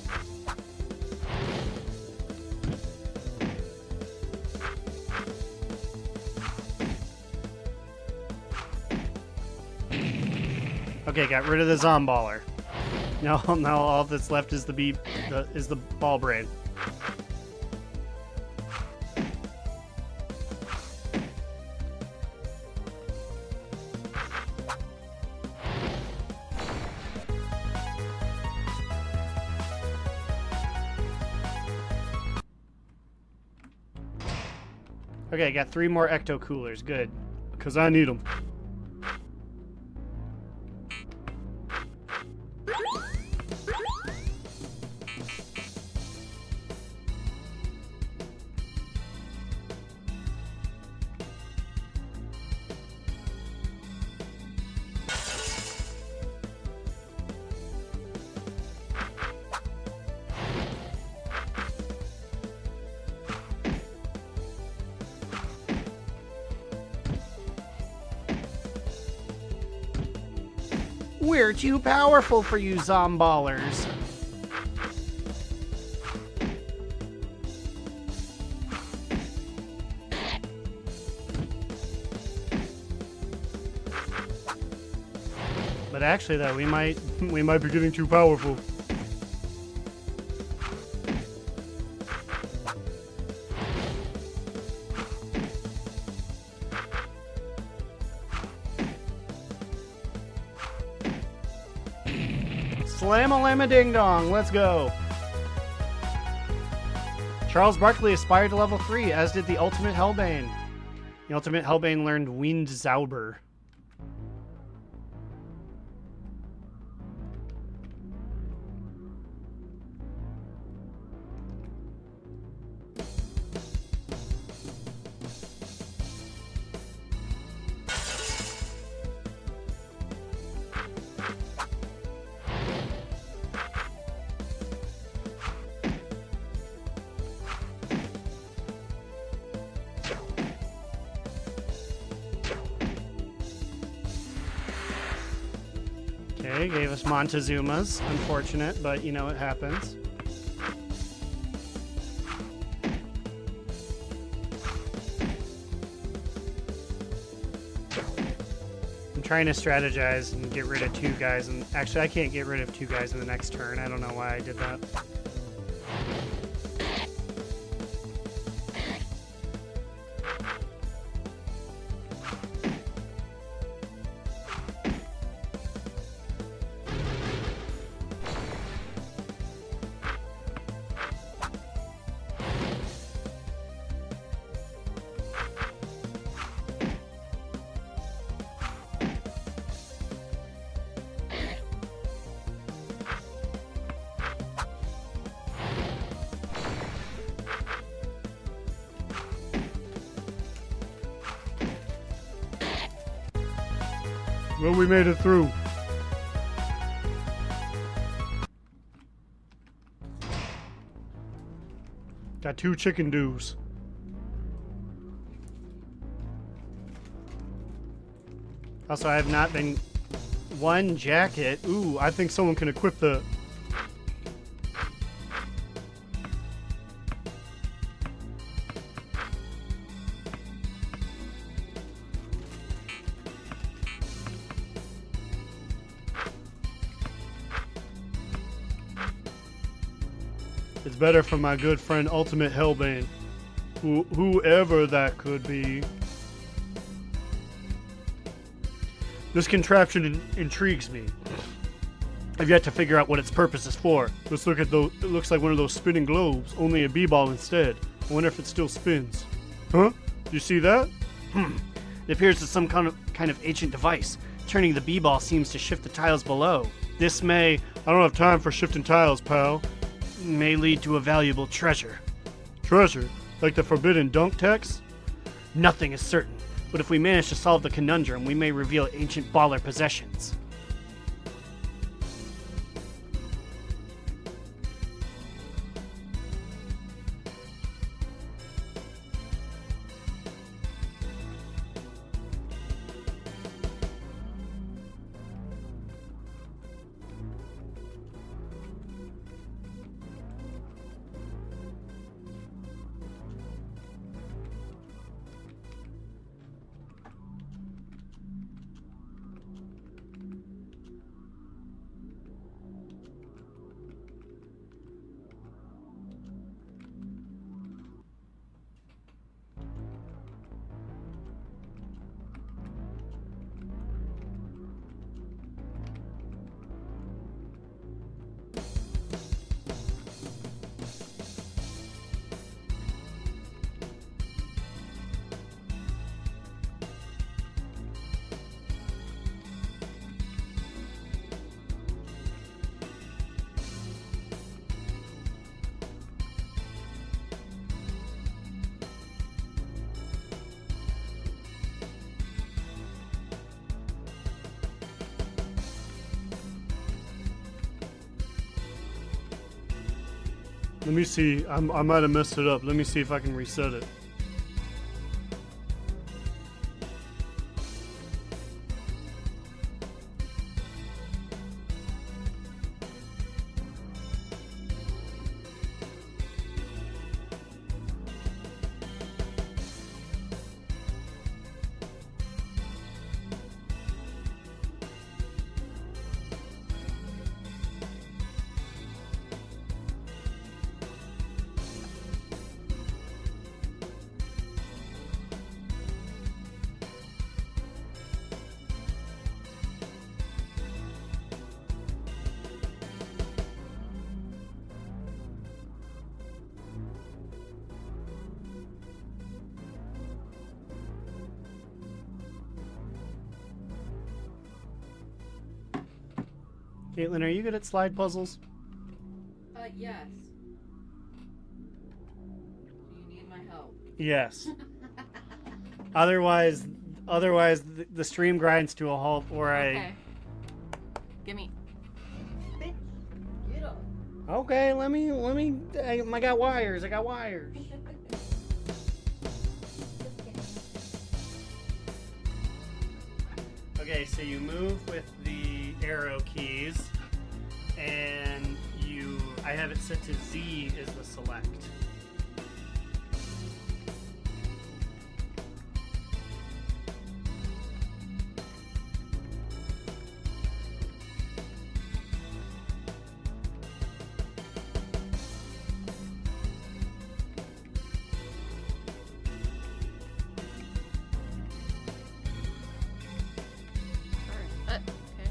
Okay, got rid of the Zomballer. Now all that's left is the ball brain. Okay, got 3 more ecto coolers. Good. Because I need them. We're too powerful for you, Zomballers. But actually, though, we might be getting too powerful. Slam-a-lam-a-ding-dong. Let's go. Charles Barkley aspired to level 3, as did the Ultimate Hellbane. The Ultimate Hellbane learned Wind Zauber. Okay, gave us Montezuma's. Unfortunate, but you know it happens. I'm trying to strategize and get rid of 2 guys, and actually I can't get rid of 2 guys in the next turn. I don't know why I did that. Well, we made it through. Got 2 chicken doos. Also, I have not been... 1 jacket. Ooh, I think someone can equip the... It's better for my good friend Ultimate Hellbane. Whoever that could be. This contraption intrigues me. I've yet to figure out what its purpose is for. Let's look at those. It looks like one of those spinning globes, only a b-ball instead. I wonder if it still spins. Huh? Do you see that? It appears as some kind of ancient device. Turning the b-ball seems to shift the tiles below. This may I don't have time for shifting tiles, pal. lead to a valuable treasure. Treasure? Like the forbidden dunk text? Nothing is certain, but if we manage to solve the conundrum, we may reveal ancient baller possessions. Let me see. I might have messed it up. Let me see if I can reset it. Caitlin, are you good at slide puzzles? Yes. Do you need my help? Yes. Otherwise, the stream grinds to a halt, or Okay. Give me. Bitch, get up. Okay, let me. I got wires. Okay, so you move with the arrow keys, and I have it set to Z as the select. Okay.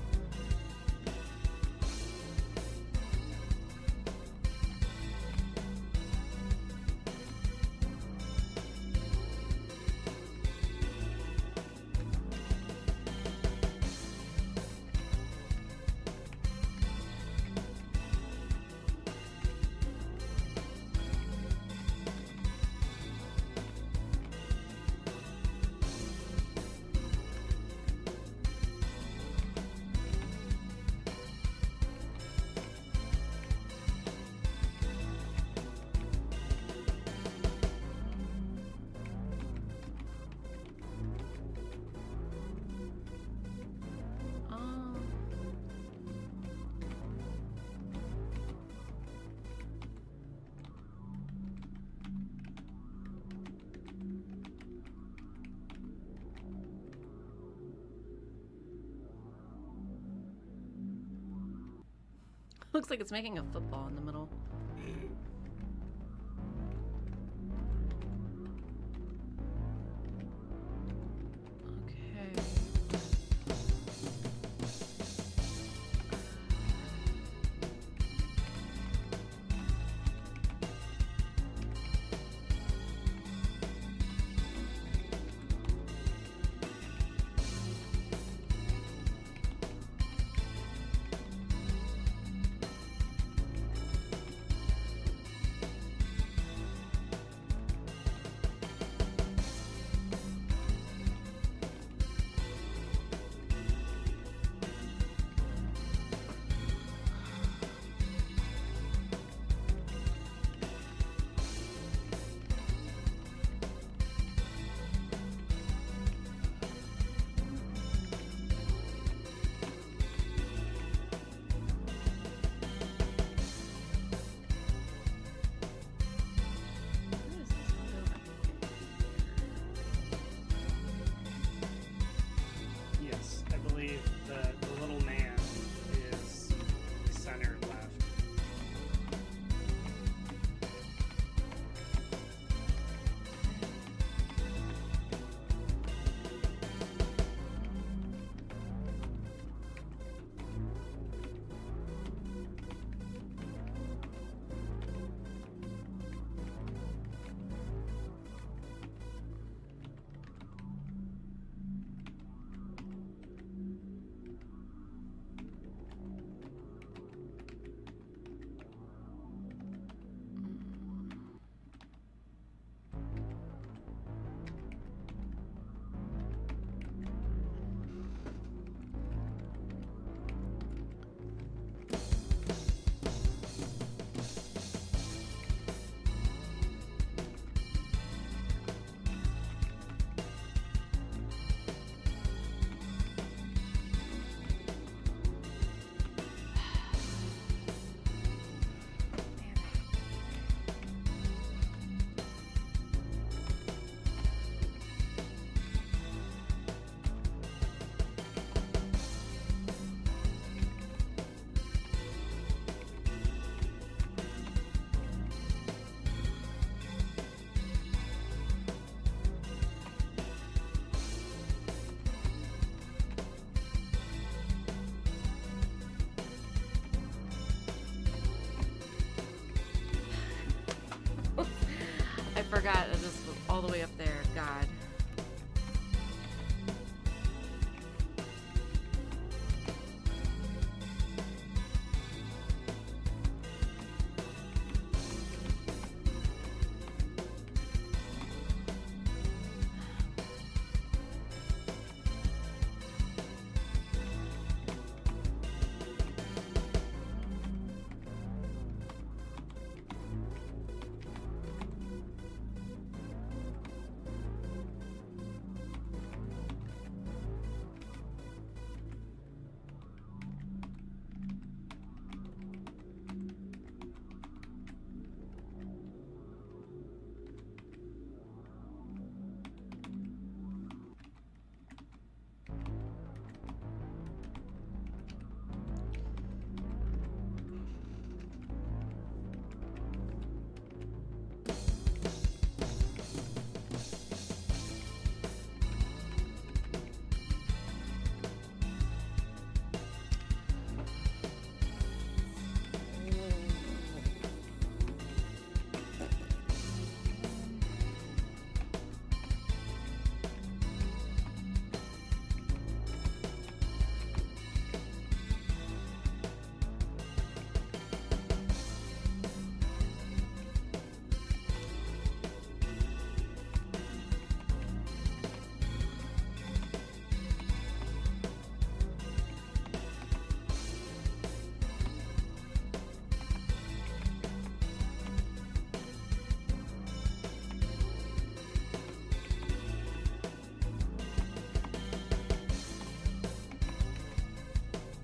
Looks like it's making a football in the middle. Okay. forgot that this was all the way up there. God.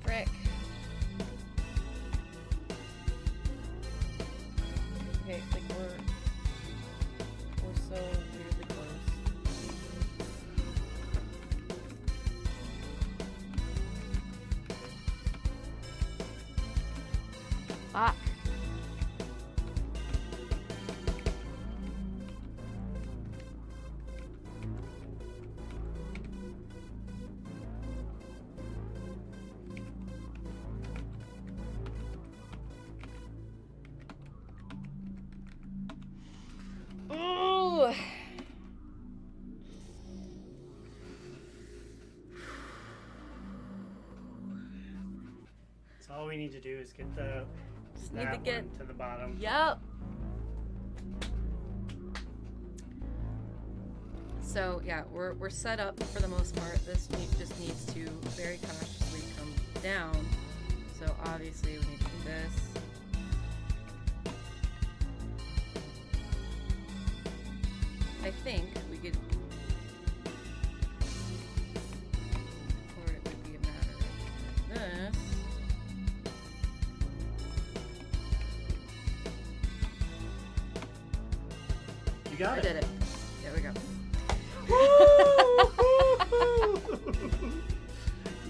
Frick. Okay, like we're so weirdly close. Fuck. Ooh. So all we need to do is get the Just need to that get. one to the bottom. Yep. So yeah, we're set up for the most part. This just needs to very cautiously come down. So obviously we need to do this. I think we could, or it would be a matter of this. You got I it. did it. There we go.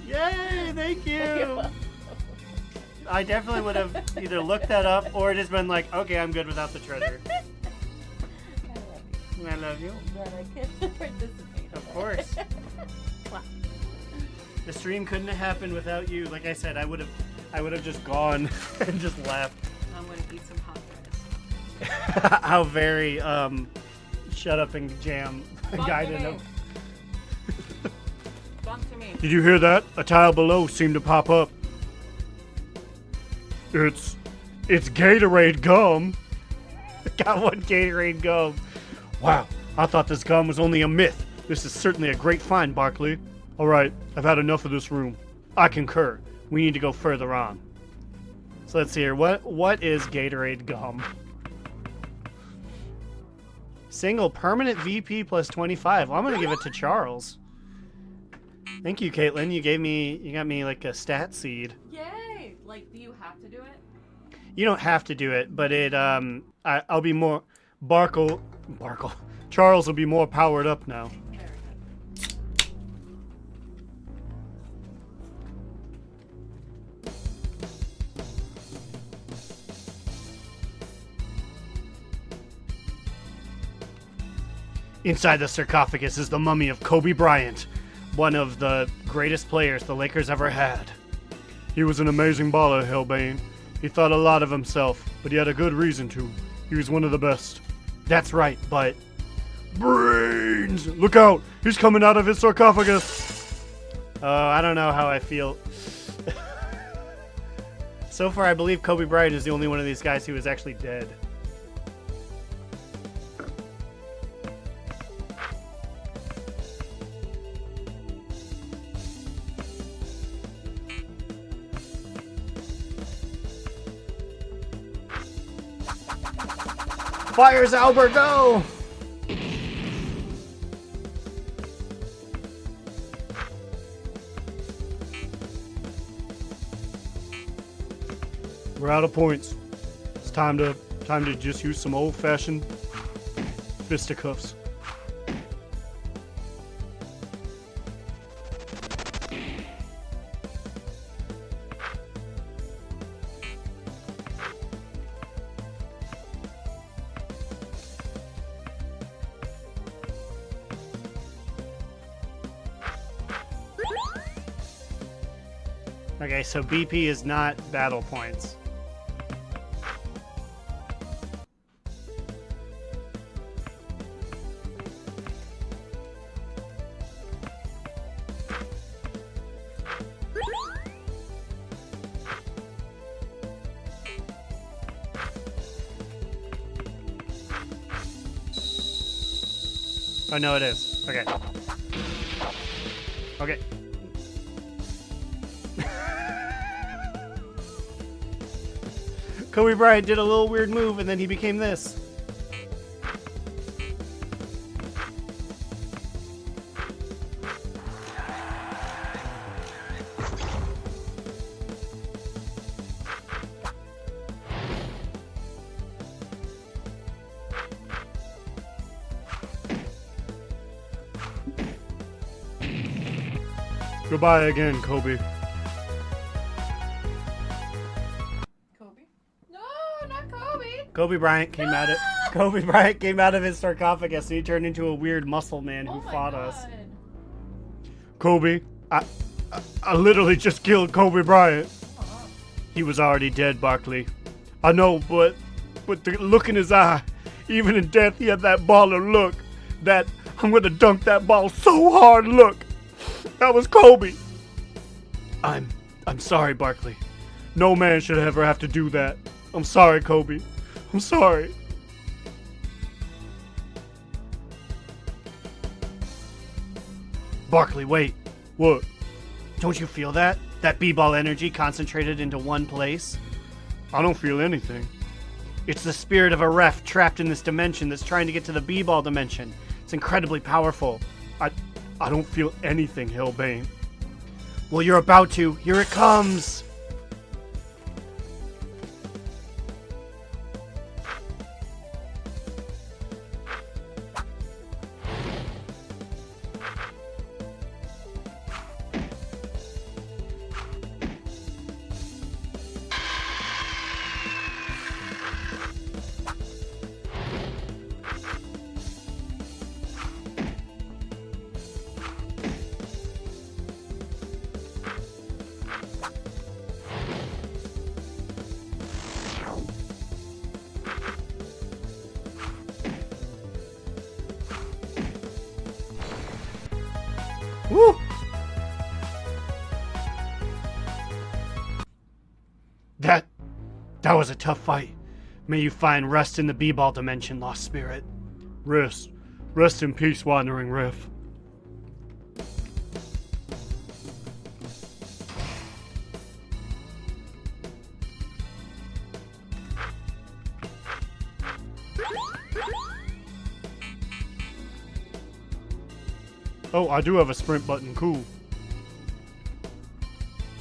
Yay! Thank you. I definitely would have either looked that up or just been like, okay, I'm good without the treasure. I love you. Glad I could participate. Of course. Wow. The stream couldn't have happened without you. Like I said, I would have just gone and just left. I'm gonna eat some hot fries. How very shut up and jam Gaiden. Bump to me. Did you hear that? A tile below seemed to pop up. It's Gatorade gum. Got one Gatorade gum. Wow, I thought this gum was only a myth. This is certainly a great find, Barkley. All right, I've had enough of this room. I concur. We need to go further on. So let's see here. What is Gatorade gum? Single permanent VP plus 25. Well, I'm gonna give it to Charles. Thank you, Caitlin. You got me like a stat seed. Yay! Like, do you have to do it? You don't have to do it, but it I'll be more Barkle. Charles will be more powered up now. Very good. Inside the sarcophagus is the mummy of Kobe Bryant, one of the greatest players the Lakers ever had. He was an amazing baller, Hellbane. He thought a lot of himself, but he had a good reason to. He was one of the best. That's right, but Brains! Look out! He's coming out of his sarcophagus! I don't know how I feel. So far, I believe Kobe Bryant is the only one of these guys who is actually dead. Fires Albert, go! We're out of points. It's time to just use some old-fashioned fisticuffs. Okay, so BP is not battle points. Oh, no, it is. Okay. Okay. Kobe Bryant did a little weird move, and then he became this. Goodbye again, Kobe. Kobe? No, not Kobe. Kobe Bryant came out of Kobe Bryant came out of his sarcophagus, and he turned into a weird muscle man who Oh my fought God. us. Kobe, I literally just killed Kobe Bryant. He was already dead, Barkley. I know, but the look in his eye, even in death, he had that baller look. That I'm gonna dunk that ball so hard look. That was Kobe. I'm sorry, Barkley. No man should ever have to do that. I'm sorry, Kobe. I'm sorry. Barkley, wait. What? Don't you feel that? That B-ball energy concentrated into one place? I don't feel anything. It's the spirit of a ref trapped in this dimension that's trying to get to the B-ball dimension. It's incredibly powerful. I don't feel anything, Hellbane. Well, you're about to. Here it comes. Woo! That was a tough fight. May you find rest in the B-ball dimension, lost spirit. Rest in peace, wandering ref. Oh, I do have a sprint button, cool.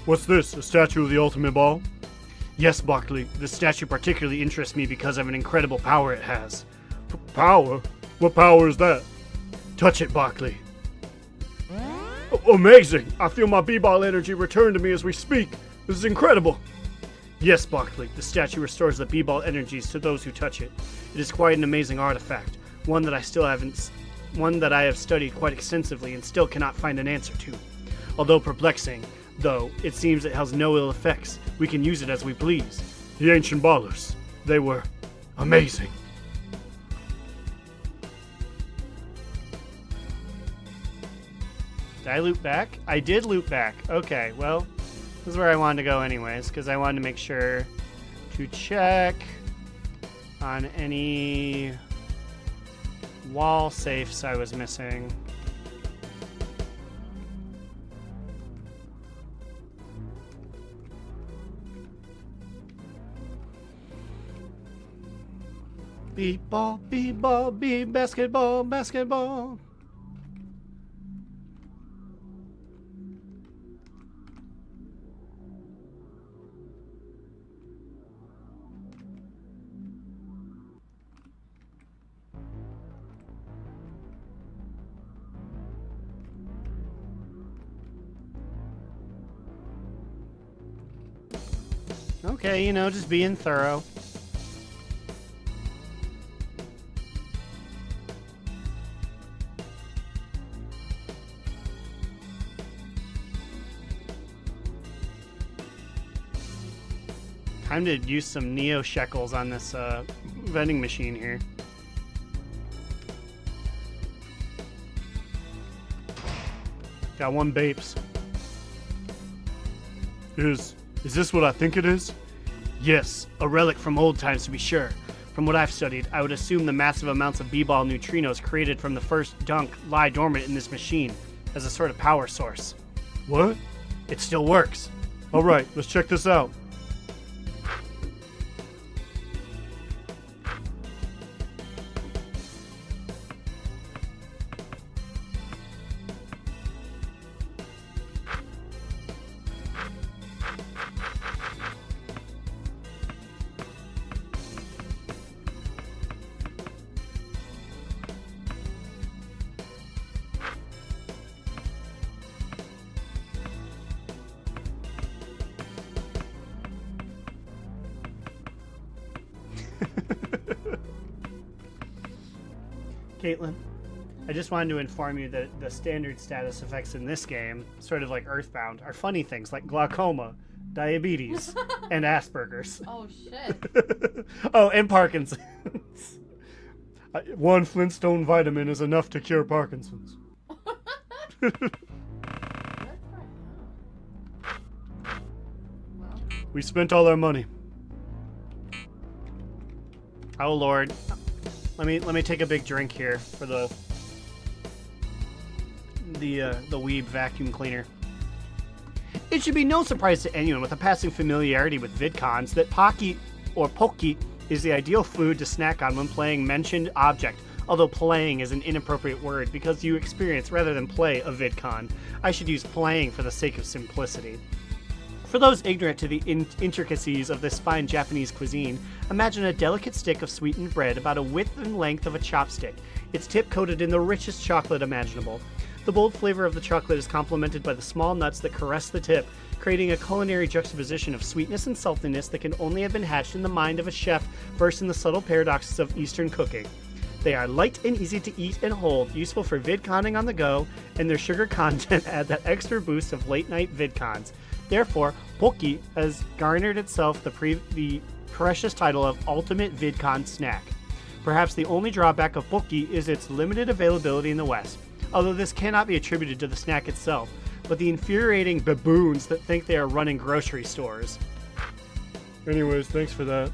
What's this, a statue of the ultimate ball? Yes, Barkley, this statue particularly interests me because of an incredible power it has. Power? What power is that? Touch it, Barkley. Amazing! I feel my B-ball energy return to me as we speak. This is incredible. Yes, Barkley, the statue restores the B-ball energies to those who touch it. It is quite an amazing artifact, one that I have studied quite extensively and still cannot find an answer to. Although perplexing, though, it seems it has no ill effects. We can use it as we please. The ancient ballers, they were amazing. Did I loop back? I did loop back. Okay, well, this is where I wanted to go anyways, because I wanted to make sure to check on any wall safes I was missing. Beep ball, beep basketball, basketball. Okay, just being thorough. Time to use some Neo shekels on this vending machine here. Got one Bapes. Is this what I think it is? Yes, a relic from old times to be sure. From what I've studied, I would assume the massive amounts of B-ball neutrinos created from the first dunk lie dormant in this machine as a sort of power source. What? It still works. Alright, let's check this out. Caitlin, I just wanted to inform you that the standard status effects in this game, sort of like Earthbound, are funny things like glaucoma, diabetes, and Asperger's. Oh, shit. Oh, and Parkinson's. One Flintstone vitamin is enough to cure Parkinson's. We spent all our money. Oh Lord, let me take a big drink here for the weeb vacuum cleaner. It should be no surprise to anyone with a passing familiarity with VidCons that Pocky or Pokey is the ideal food to snack on when playing mentioned object. Although playing is an inappropriate word because you experience rather than play a VidCon. I should use playing for the sake of simplicity. For those ignorant to the intricacies of this fine Japanese cuisine, imagine a delicate stick of sweetened bread about a width and length of a chopstick, its tip coated in the richest chocolate imaginable. The bold flavor of the chocolate is complemented by the small nuts that caress the tip, creating a culinary juxtaposition of sweetness and saltiness that can only have been hatched in the mind of a chef versed in the subtle paradoxes of Eastern cooking. They are light and easy to eat and hold, useful for vidconning on the go, and their sugar content add that extra boost of late-night vidcons. Therefore, Pocky has garnered itself the precious title of Ultimate VidCon Snack. Perhaps the only drawback of Pocky is its limited availability in the West, although this cannot be attributed to the snack itself, but the infuriating baboons that think they are running grocery stores. Anyways, thanks for that.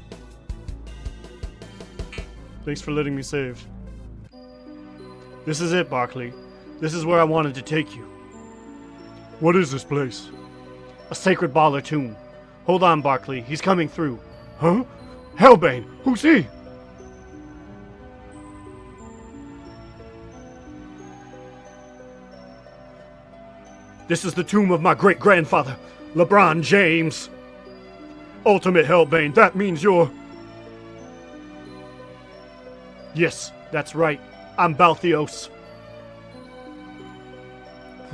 Thanks for letting me save. This is it, Barkley. This is where I wanted to take you. What is this place? A sacred baller tomb. Hold on, Barkley. He's coming through. Huh? Hellbane! Who's he? This is the tomb of my great-grandfather, Lebron James. Ultimate Hellbane, that means you're... Yes, that's right. I'm Balthios.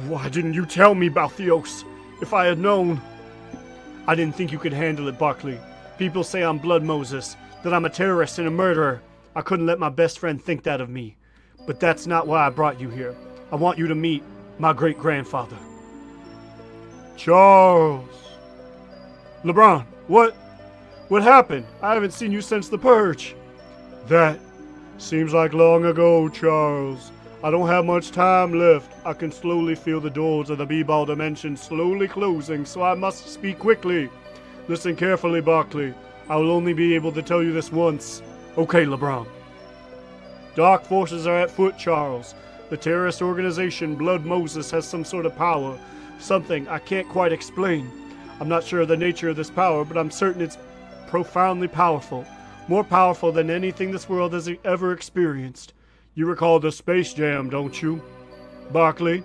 Why didn't you tell me, Balthios? If I had known... I didn't think you could handle it, Barkley. People say I'm Blood Moses, that I'm a terrorist and a murderer. I couldn't let my best friend think that of me. But that's not why I brought you here. I want you to meet my great-grandfather. Charles! LeBron, what happened? I haven't seen you since the purge. That seems like long ago, Charles. I don't have much time left. I can slowly feel the doors of the B-ball dimension slowly closing, so I must speak quickly. Listen carefully, Barkley. I will only be able to tell you this once. Okay, LeBron. Dark forces are at foot, Charles. The terrorist organization Blood Moses has some sort of power. Something I can't quite explain. I'm not sure of the nature of this power, but I'm certain it's profoundly powerful. More powerful than anything this world has ever experienced. You recall the Space Jam, don't you? Barkley?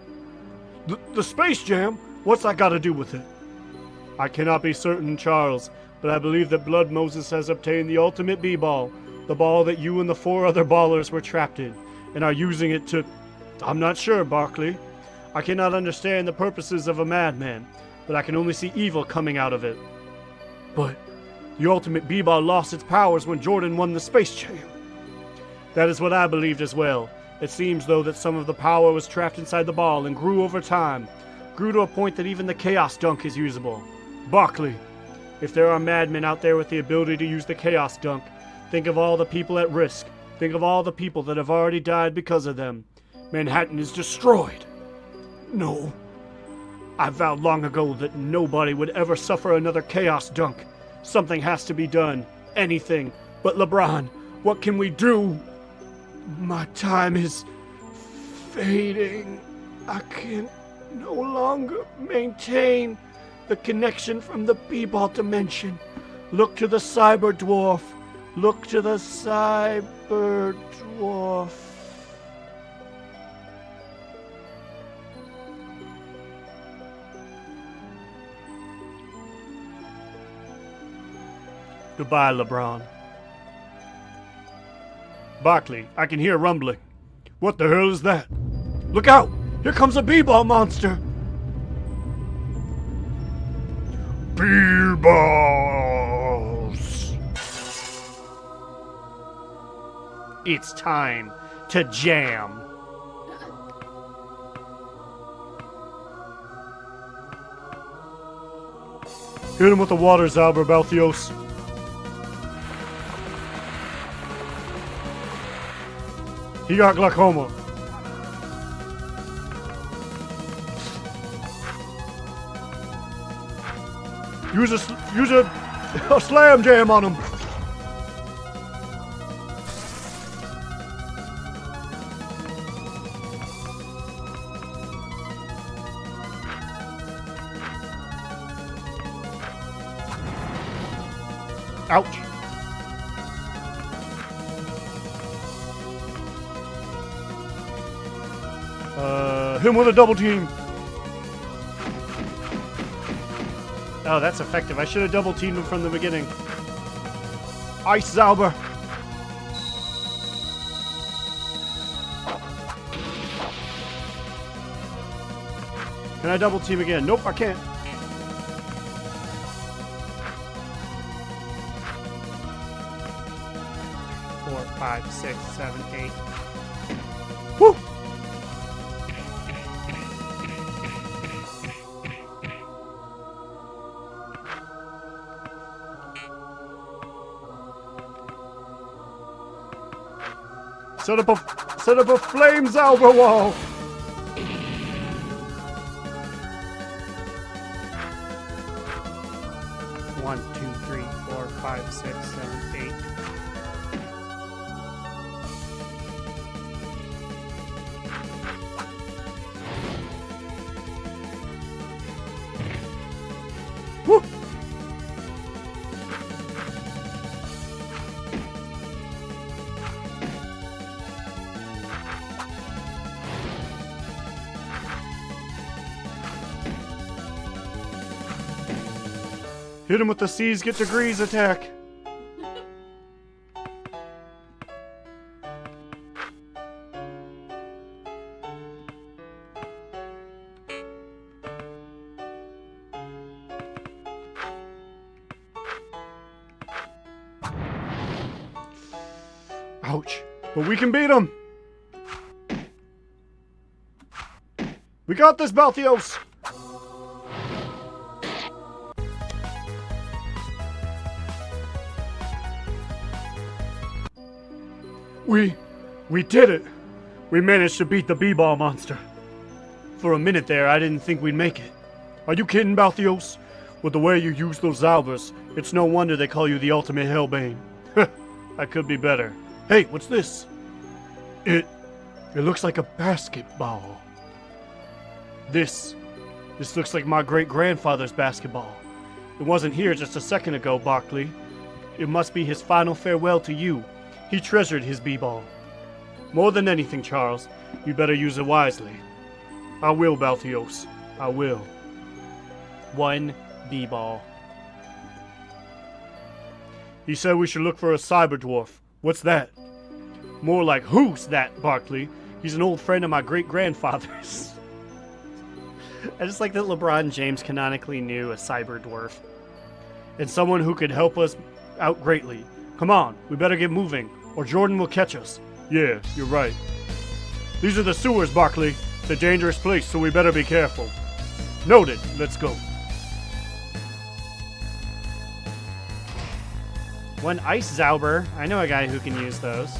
The Space Jam? What's that got to do with it? I cannot be certain, Charles, but I believe that Blood Moses has obtained the ultimate B-ball, the ball that you and the 4 other ballers were trapped in, and are using it to... I'm not sure, Barkley. I cannot understand the purposes of a madman, but I can only see evil coming out of it. But the ultimate B-ball lost its powers when Jordan won the Space Jam. That is what I believed as well. It seems, though, that some of the power was trapped inside the ball and grew over time. Grew to a point that even the Chaos Dunk is usable. Barkley, if there are madmen out there with the ability to use the Chaos Dunk, think of all the people at risk. Think of all the people that have already died because of them. Manhattan is destroyed. No. I vowed long ago that nobody would ever suffer another Chaos Dunk. Something has to be done. Anything. But LeBron, what can we do? My time is fading. I can no longer maintain the connection from the B-ball dimension. Look to the cyber dwarf. Look to the cyber dwarf. Goodbye, LeBron. Barkley, I can hear rumbling. What the hell is that? Look out! Here comes a B-ball monster! B-balls! It's time to jam. Hit him with the water, Zalber Balthios. He got glaucoma. Use a slam jam on him. Ouch. Hit him with a double team. Oh, that's effective. I should have double teamed him from the beginning. Ice Zauber. Can I double team again? Nope, I can't. Four, 5, 6, 7, 8. Woo! Set up a flame Zauber wall. 1, 2, 3, 4, 5, 6, 7, 8. Woo! Hit him with the C's get degrees attack. Ouch. But we can beat him. We got this, Balthios. We did it. We managed to beat the b-ball monster. For a minute there, I didn't think we'd make it. Are you kidding, Balthios? With the way you use those Zalbers, it's no wonder they call you the ultimate Hellbane. I could be better. Hey, what's this? It looks like a basketball. This looks like my great-grandfather's basketball. It wasn't here just a second ago, Barkley. It must be his final farewell to you. He treasured his b-ball. More than anything, Charles, you better use it wisely. I will, Balthios. I will. 1 b-ball. He said we should look for a cyber dwarf. What's that? More like, who's that, Barkley? He's an old friend of my great-grandfather's. I just like that LeBron James canonically knew a cyber dwarf. And someone who could help us out greatly. Come on, we better get moving, or Jordan will catch us. Yeah, you're right. These are the sewers, Barkley. It's a dangerous place, so we better be careful. Noted. Let's go. 1 ice Zauber. I know a guy who can use those.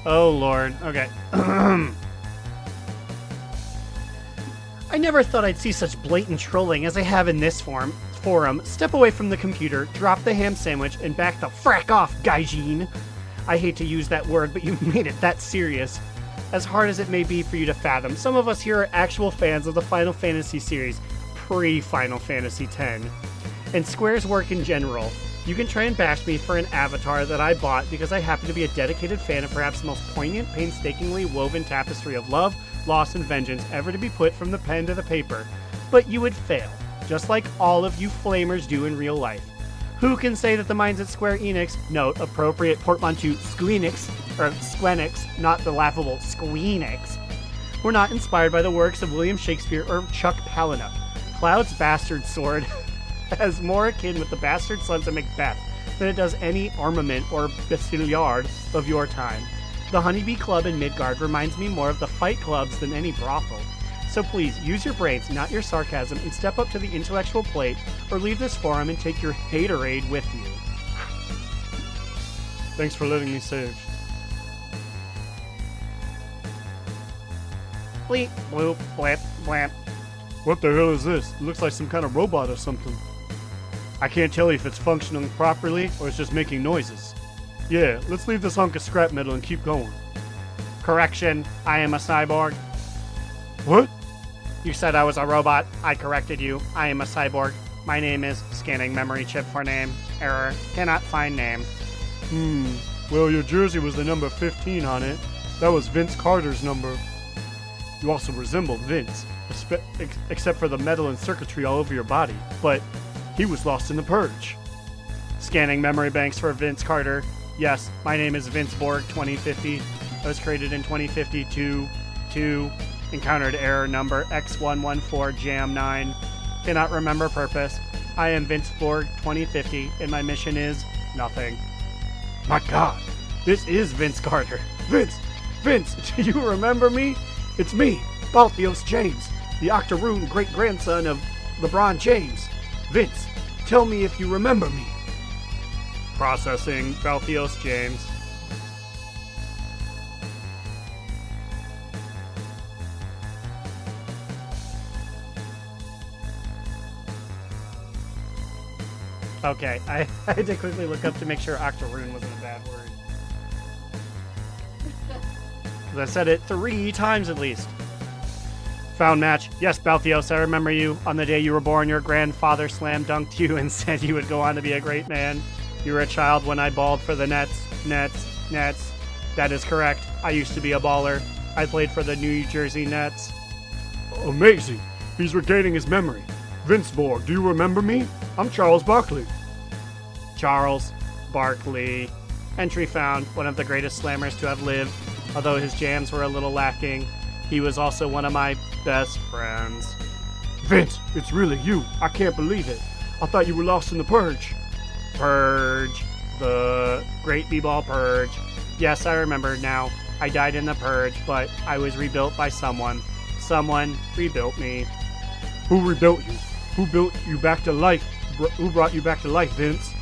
Oh, Lord. Okay. I never thought I'd see such blatant trolling as I have in this forum. Step away from the computer, drop the ham sandwich, and back the frack off, Gaijin. I hate to use that word, but you made it that serious. As hard as it may be for you to fathom, some of us here are actual fans of the Final Fantasy series, pre-Final Fantasy X, and Square's work in general. You can try and bash me for an avatar that I bought because I happen to be a dedicated fan of perhaps the most poignant, painstakingly woven tapestry of love, loss, and vengeance ever to be put from the pen to the paper. But you would fail, just like all of you flamers do in real life. Who can say that the minds at Square Enix, note appropriate portmanteau Squeenix, or Squenix, not the laughable Squeenix, were not inspired by the works of William Shakespeare or Chuck Palahniuk? Cloud's bastard sword has more akin with the bastard sons of Macbeth than it does any armament or bestiariard of your time. The Honeybee Club in Midgard reminds me more of the fight clubs than any brothel. So please, use your brains, not your sarcasm, and step up to the intellectual plate, or leave this forum and take your haterade with you. Thanks for letting me save. Bleep, bloop, blip, blamp. What the hell is this? It looks like some kind of robot or something. I can't tell if it's functioning properly or it's just making noises. Yeah, let's leave this hunk of scrap metal and keep going. Correction, I am a cyborg. What? You said I was a robot. I corrected you. I am a cyborg. My name is scanning memory chip for name. Error. Cannot find name. Well, your jersey was the number 15 on it. That was Vince Carter's number. You also resemble Vince, except for the metal and circuitry all over your body. But he was lost in the purge. Scanning memory banks for Vince Carter. Yes, my name is Vince Borg 2050. I was created in 2052. Encountered error number X114 Jam 9. Cannot remember purpose. I am Vince Borg 2050 and my mission is nothing. My God, this is Vince Carter. Vince, do you remember me? It's me, Balthios James, the Octoroon great-grandson of LeBron James. Vince, tell me if you remember me. Processing, Balthios James. Okay, I had to quickly look up to make sure Octoroon wasn't a bad word. Because I said it 3 times at least. Found match. Yes, Balthios, I remember you. On the day you were born, your grandfather slam dunked you and said you would go on to be a great man. You were a child when I balled for the Nets. That is correct. I used to be a baller. I played for the New Jersey Nets. Amazing. He's regaining his memory. Vince Borg, do you remember me? I'm Charles Barkley. Charles Barkley. Entry found, one of the greatest slammers to have lived. Although his jams were a little lacking, he was also one of my best friends. Vince, it's really you. I can't believe it. I thought you were lost in the purge. Purge. The Great B-Ball Purge. Yes, I remember now. I died in the purge, but I was rebuilt by someone. Someone rebuilt me. Who rebuilt you? Who built you back to life? Who brought you back to life, Vince?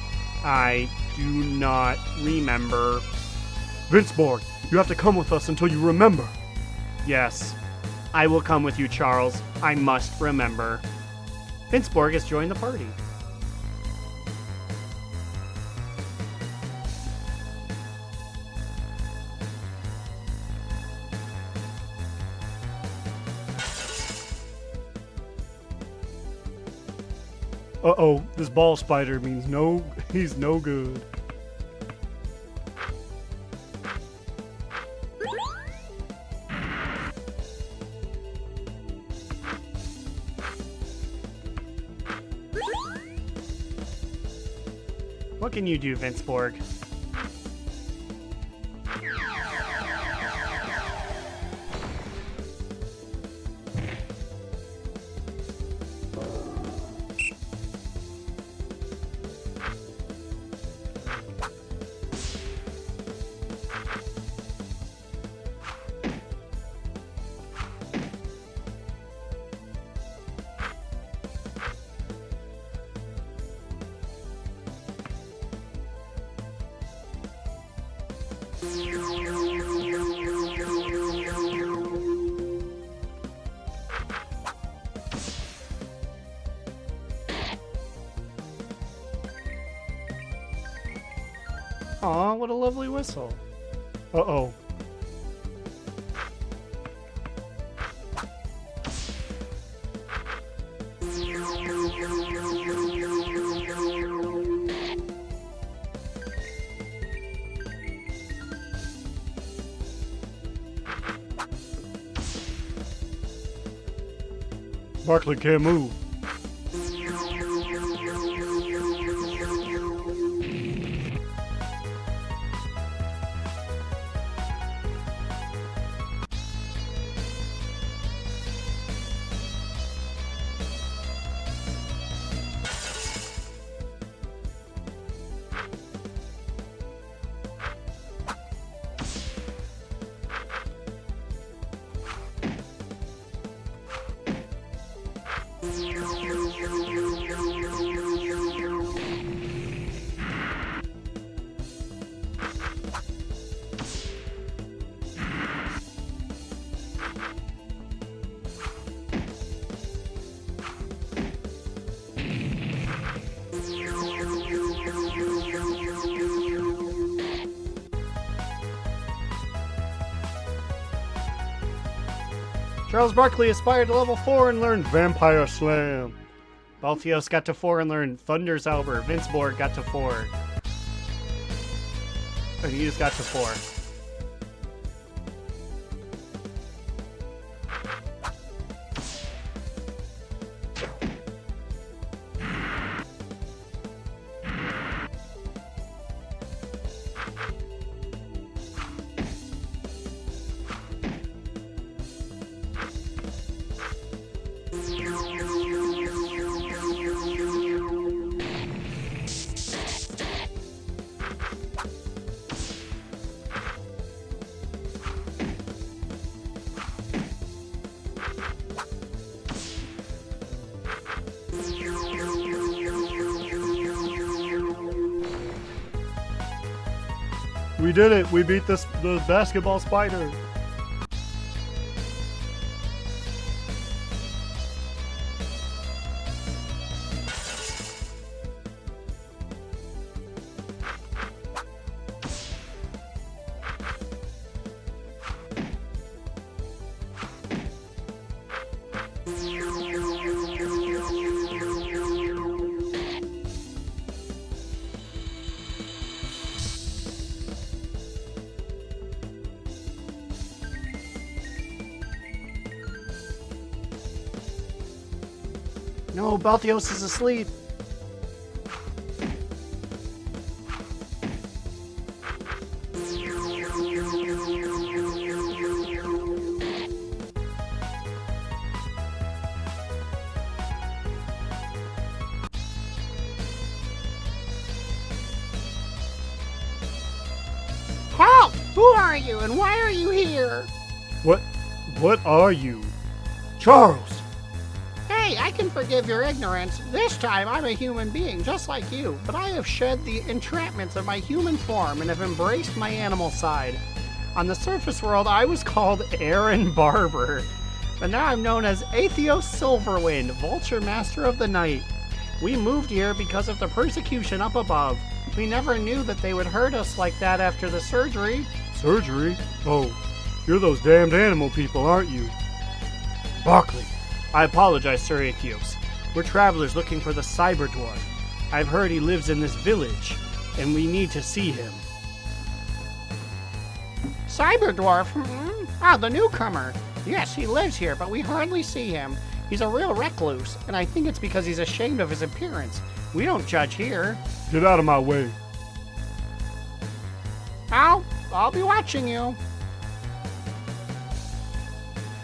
I do not remember. Vince Borg, you have to come with us until you remember. Yes, I will come with you, Charles. I must remember. Vince Borg has joined the party. Uh-oh, this ball spider means he's no good. What can you do, Vince Borg? Aw, what a lovely whistle. Uh-oh. Barkley can't move. Charles Barkley aspired to level 4 and learned Vampire Slam. Balthios got to 4 and learned Thunder's Albert. Vince Borg got to 4. And he just got to 4. We did it. We beat the basketball spider. No, Balthios is asleep. Halt! Who are you and why are you here? What are you? Charles! Hey, I can forgive your ignorance. This time I'm a human being just like you, but I have shed the entrapments of my human form and have embraced my animal side. On the surface world, I was called Aaron Barber, but now I'm known as Atheos Silverwind, Vulture Master of the Night. We moved here because of the persecution up above. We never knew that they would hurt us like that after the surgery. Surgery? Oh, you're those damned animal people, aren't you? Barkley. I apologize, Sir Atheos. We're travelers looking for the cyber dwarf. I've heard he lives in this village, and we need to see him. Cyberdwarf? Ah, the newcomer. Yes, he lives here, but we hardly see him. He's a real recluse, and I think it's because he's ashamed of his appearance. We don't judge here. Get out of my way. I'll be watching you.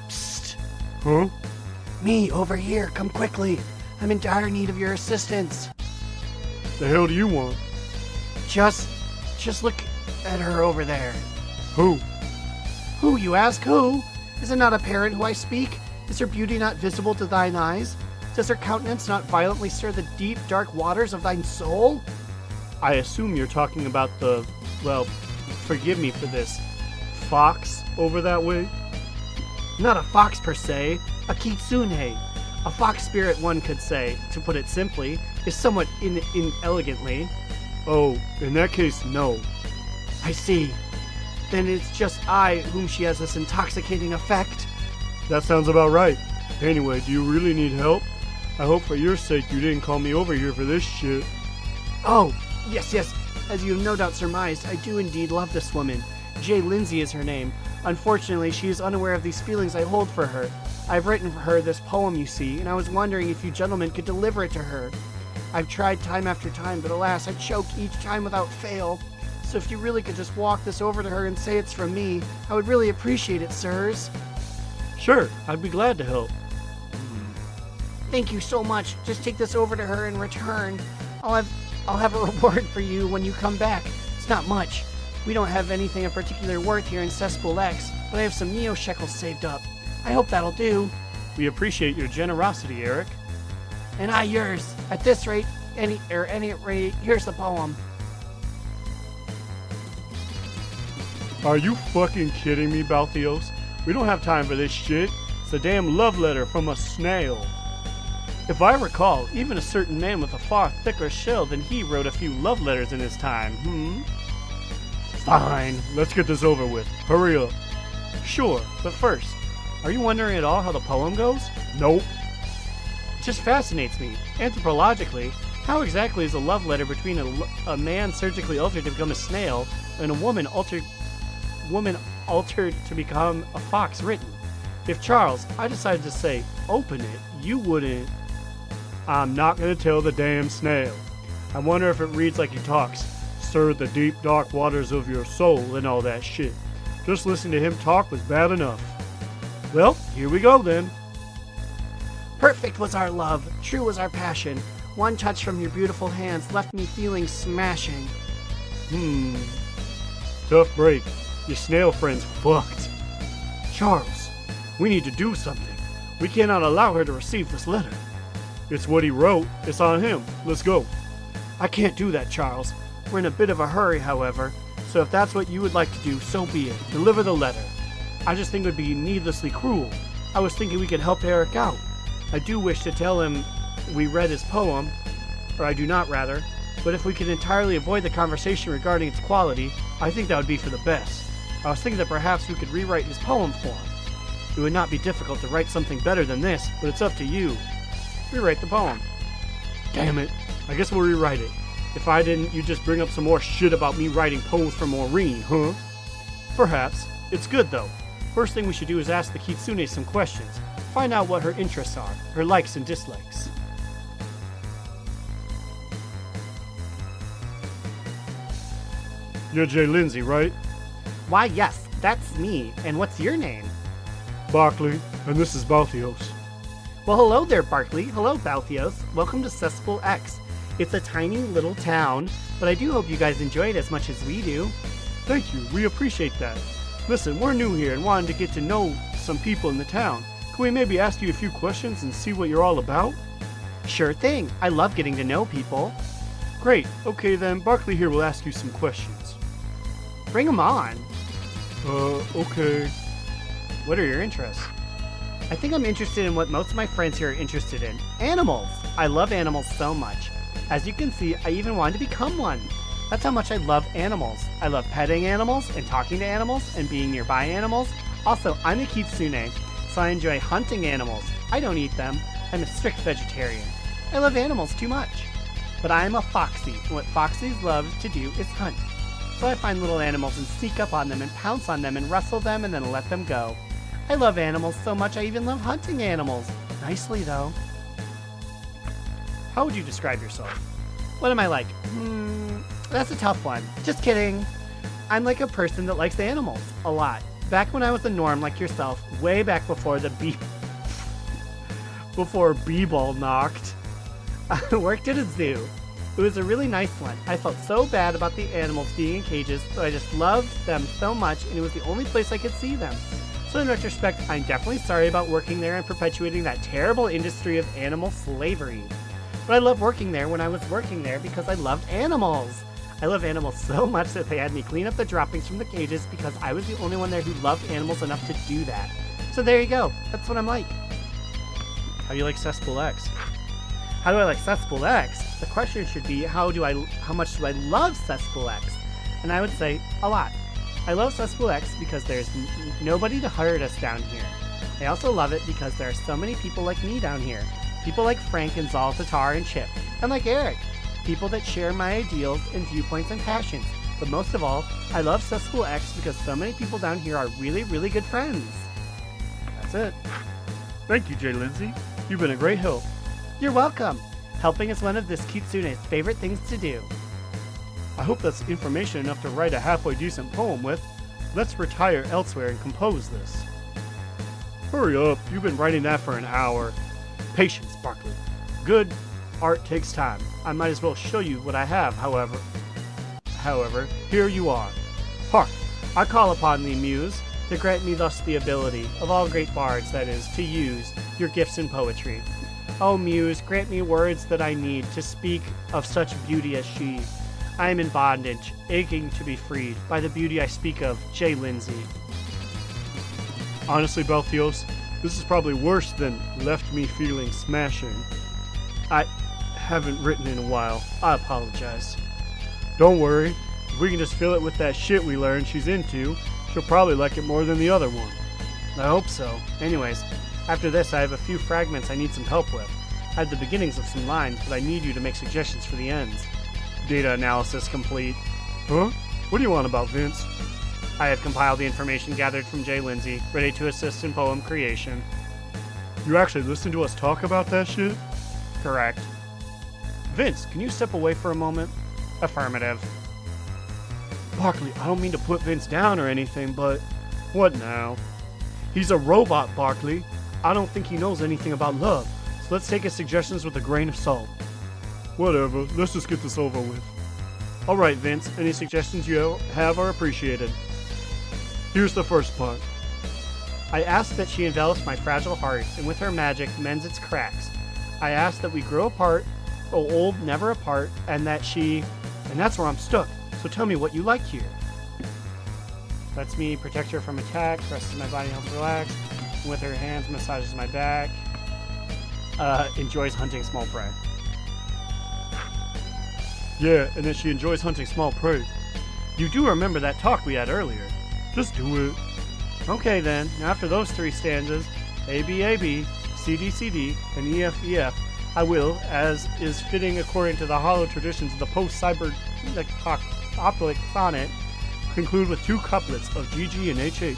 Psst. Huh? Me, over here. Come quickly. I'm in dire need of your assistance. The hell do you want? Just look at her over there. Who? Who, you ask? Who? Is it not apparent who I speak? Is her beauty not visible to thine eyes? Does her countenance not violently stir the deep, dark waters of thine soul? I assume you're talking about the, well, forgive me for this, fox over that way? Not a fox per se, a kitsune. A fox spirit, one could say, to put it simply, is somewhat inelegantly. Oh, in that case, no. I see. Then it's just I whom she has this intoxicating effect. That sounds about right. Anyway, do you really need help? I hope for your sake you didn't call me over here for this shit. Oh, yes. As you have no doubt surmised, I do indeed love this woman. Jay Lindsay is her name. Unfortunately, she is unaware of these feelings I hold for her. I've written for her this poem, you see, and I was wondering if you gentlemen could deliver it to her. I've tried time after time, but alas, I choke each time without fail. So if you really could just walk this over to her and say it's from me, I would really appreciate it, sirs. Sure, I'd be glad to help. Thank you so much. Just take this over to her in return. I'll have a reward for you when you come back. It's not much. We don't have anything of particular worth here in Cesspool X, but I have some Neo shekels saved up. I hope that'll do. We appreciate your generosity, Eric. And I yours. At this rate, any rate, here's the poem. Are you fucking kidding me, Balthios? We don't have time for this shit. It's a damn love letter from a snail. If I recall, even a certain man with a far thicker shell than he wrote a few love letters in his time, Fine, let's get this over with. Hurry up. Sure, but first, are you wondering at all how the poem goes? Nope. It just fascinates me. Anthropologically, how exactly is a love letter between a man surgically altered to become a snail and a woman altered to become a fox written? If Charles, I decided to say, open it, you wouldn't. I'm not gonna tell the damn snail. I wonder if it reads like he talks. Stir the deep dark waters of your soul and all that shit. Just listening to him talk was bad enough. Well, here we go then. Perfect was our love, true was our passion. One touch from your beautiful hands left me feeling smashing. Tough break. Your snail friend's fucked. Charles, we need to do something. We cannot allow her to receive this letter. It's what he wrote. It's on him. Let's go. I can't do that, Charles. We're in a bit of a hurry, however, so if that's what you would like to do, so be it. Deliver the letter. I just think it would be needlessly cruel. I was thinking we could help Eric out. I do wish to tell him we read his poem, or I do not rather, but if we could entirely avoid the conversation regarding its quality, I think that would be for the best. I was thinking that perhaps we could rewrite his poem for him. It would not be difficult to write something better than this, but it's up to you. Rewrite the poem. Damn it. I guess we'll rewrite it. If I didn't, you'd just bring up some more shit about me writing poems for Maureen, huh? Perhaps. It's good, though. First thing we should do is ask the Kitsune some questions. Find out what her interests are, her likes and dislikes. You're Jay Lindsay, right? Why, yes, that's me. And what's your name? Barkley, and this is Balthios. Well, hello there, Barkley. Hello, Balthios. Welcome to Cesspool X. It's a tiny little town, but I do hope you guys enjoy it as much as we do. Thank you, we appreciate that. Listen, we're new here and wanted to get to know some people in the town. Can we maybe ask you a few questions and see what you're all about? Sure thing. I love getting to know people. Great. Okay then, Barkley here will ask you some questions. Bring them on. Okay. What are your interests? I think I'm interested in what most of my friends here are interested in. Animals! I love animals so much. As you can see, I even wanted to become one. That's how much I love animals. I love petting animals and talking to animals and being nearby animals. Also, I'm a kitsune, so I enjoy hunting animals. I don't eat them. I'm a strict vegetarian. I love animals too much. But I am a foxy, and what foxies love to do is hunt. So I find little animals and sneak up on them and pounce on them and wrestle them and then let them go. I love animals so much I even love hunting animals. Nicely though. How would you describe yourself? What am I like? That's a tough one. Just kidding. I'm like a person that likes animals a lot. Back when I was a norm like yourself, way back before before B-ball knocked, I worked at a zoo. It was a really nice one. I felt so bad about the animals being in cages, so I just loved them so much, and it was the only place I could see them. So in retrospect, I'm definitely sorry about working there and perpetuating that terrible industry of animal slavery. But I loved working there when I was working there because I loved animals. I love animals so much that they had me clean up the droppings from the cages because I was the only one there who loved animals enough to do that. So there you go. That's what I'm like. How do you like Cesspool X? How do I like Cesspool X? The question should be, how much do I love Cesspool X? And I would say, a lot. I love Cesspool X because there's nobody to hurt us down here. I also love it because there are so many people like me down here. People like Frank and Zal, Tatar, and Chip. And like Eric. People that share my ideals and viewpoints and passions. But most of all, I love Cesspool X because so many people down here are really, really good friends. That's it. Thank you, Jay Lindsay. You've been a great help. You're welcome. Helping is one of this kitsune's favorite things to do. I hope that's information enough to write a halfway decent poem with. Let's retire elsewhere and compose this. Hurry up, you've been writing that for an hour. Patience, Barkley. Good art takes time. I might as well show you what I have, however, here you are. Hark, I call upon thee, Muse, to grant me thus the ability, of all great bards, that is, to use your gifts in poetry. O Muse, grant me words that I need to speak of such beauty as she. I am in bondage, aching to be freed by the beauty I speak of, Jay Lindsay. Honestly, Balthios, this is probably worse than left me feeling smashing. I haven't written in a while. I apologize. Don't worry. If we can just fill it with that shit we learned she's into, she'll probably like it more than the other one. I hope so. Anyways, after this I have a few fragments I need some help with. I have the beginnings of some lines, but I need you to make suggestions for the ends. Data analysis complete. Huh? What do you want about Vince? I have compiled the information gathered from Jay Lindsay, ready to assist in poem creation. You actually listened to us talk about that shit? Correct. Vince, can you step away for a moment? Affirmative. Barkley, I don't mean to put Vince down or anything, but... What now? He's a robot, Barkley. I don't think he knows anything about love, so let's take his suggestions with a grain of salt. Whatever, let's just get this over with. Alright, Vince, any suggestions you have are appreciated. Here's the first part. I ask that she envelops my fragile heart, and with her magic mends its cracks. I ask that we grow apart, old, never apart, and that she... And that's where I'm stuck, so tell me what you like here. Lets me protect her from attack, presses my body, helps relax. With her hands, massages my back. Enjoys hunting small prey. Yeah, and that she enjoys hunting small prey. You do remember that talk we had earlier. Just do it. Okay then, after those three stanzas, A, B, A, B, C, D, C, D, and E, F, E, F, I will, as is fitting according to the hollow traditions of the post-cyber-apocalyptic sonnet, conclude with two couplets of GG and HH.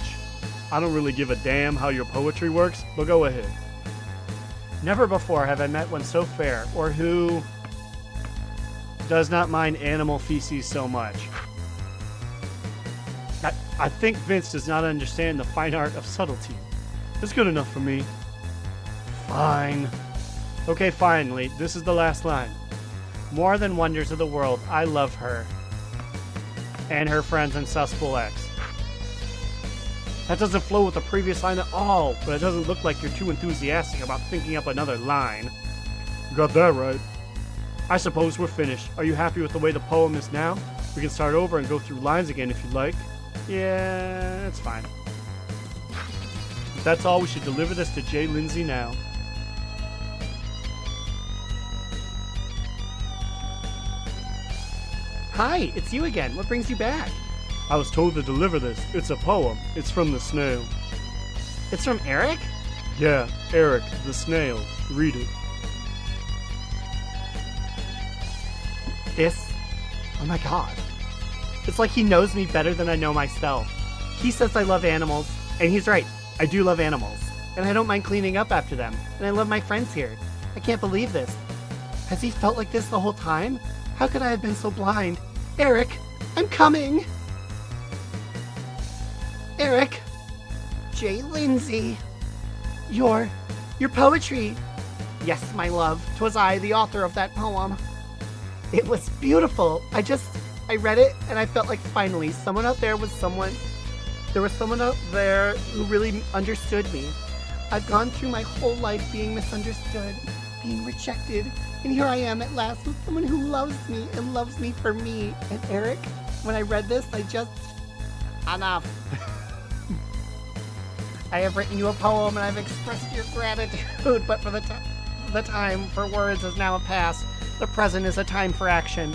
I don't really give a damn how your poetry works, but go ahead. Never before have I met one so fair, or who does not mind animal feces so much. I think Vince does not understand the fine art of subtlety. It's good enough for me. Fine. Okay, finally, this is the last line. More than wonders of the world, I love her. And her friends and Cesspool X. That doesn't flow with the previous line at all, but it doesn't look like you're too enthusiastic about thinking up another line. You got that right. I suppose we're finished. Are you happy with the way the poem is now? We can start over and go through lines again if you'd like. Yeah, it's fine. If that's all, we should deliver this to Jay Lindsay now. Hi, it's you again. What brings you back? I was told to deliver this. It's a poem. It's from the snail. It's from Eric? Yeah, Eric, the snail. Read it. This? Oh my god. It's like he knows me better than I know myself. He says I love animals, and he's right. I do love animals. And I don't mind cleaning up after them. And I love my friends here. I can't believe this. Has he felt like this the whole time? How could I have been so blind? Eric, I'm coming! Eric! Jay Lindsay! Your poetry! Yes, my love, 'twas I, the author of that poem. It was beautiful. I read it and I felt like finally there was someone out there who really understood me. I've gone through my whole life being misunderstood, being rejected, and here I am at last with someone who loves me and loves me for me. And Eric, when I read this, enough. I have written you a poem and I've expressed your gratitude, but for the time for words has now passed. The present is a time for action.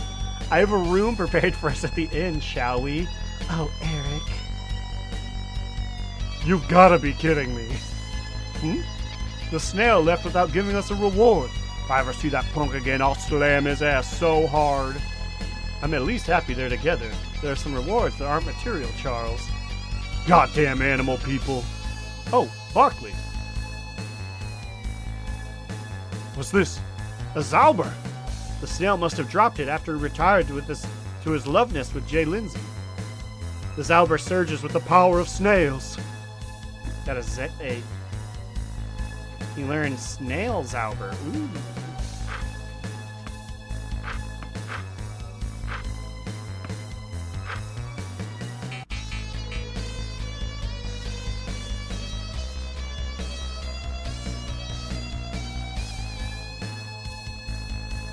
I have a room prepared for us at the inn, shall we? Oh, Eric. You've gotta be kidding me. The snail left without giving us a reward. If I ever see that punk again, I'll slam his ass so hard. I'm at least happy they're together. There are some rewards that aren't material, Charles. Goddamn animal people. Oh, Barkley. What's this? A Zauber. The snail must have dropped it after he retired to his love nest with Jay Lindsay. The Zauber surges with the power of snails. That is a... He learned snail Zauber. Ooh.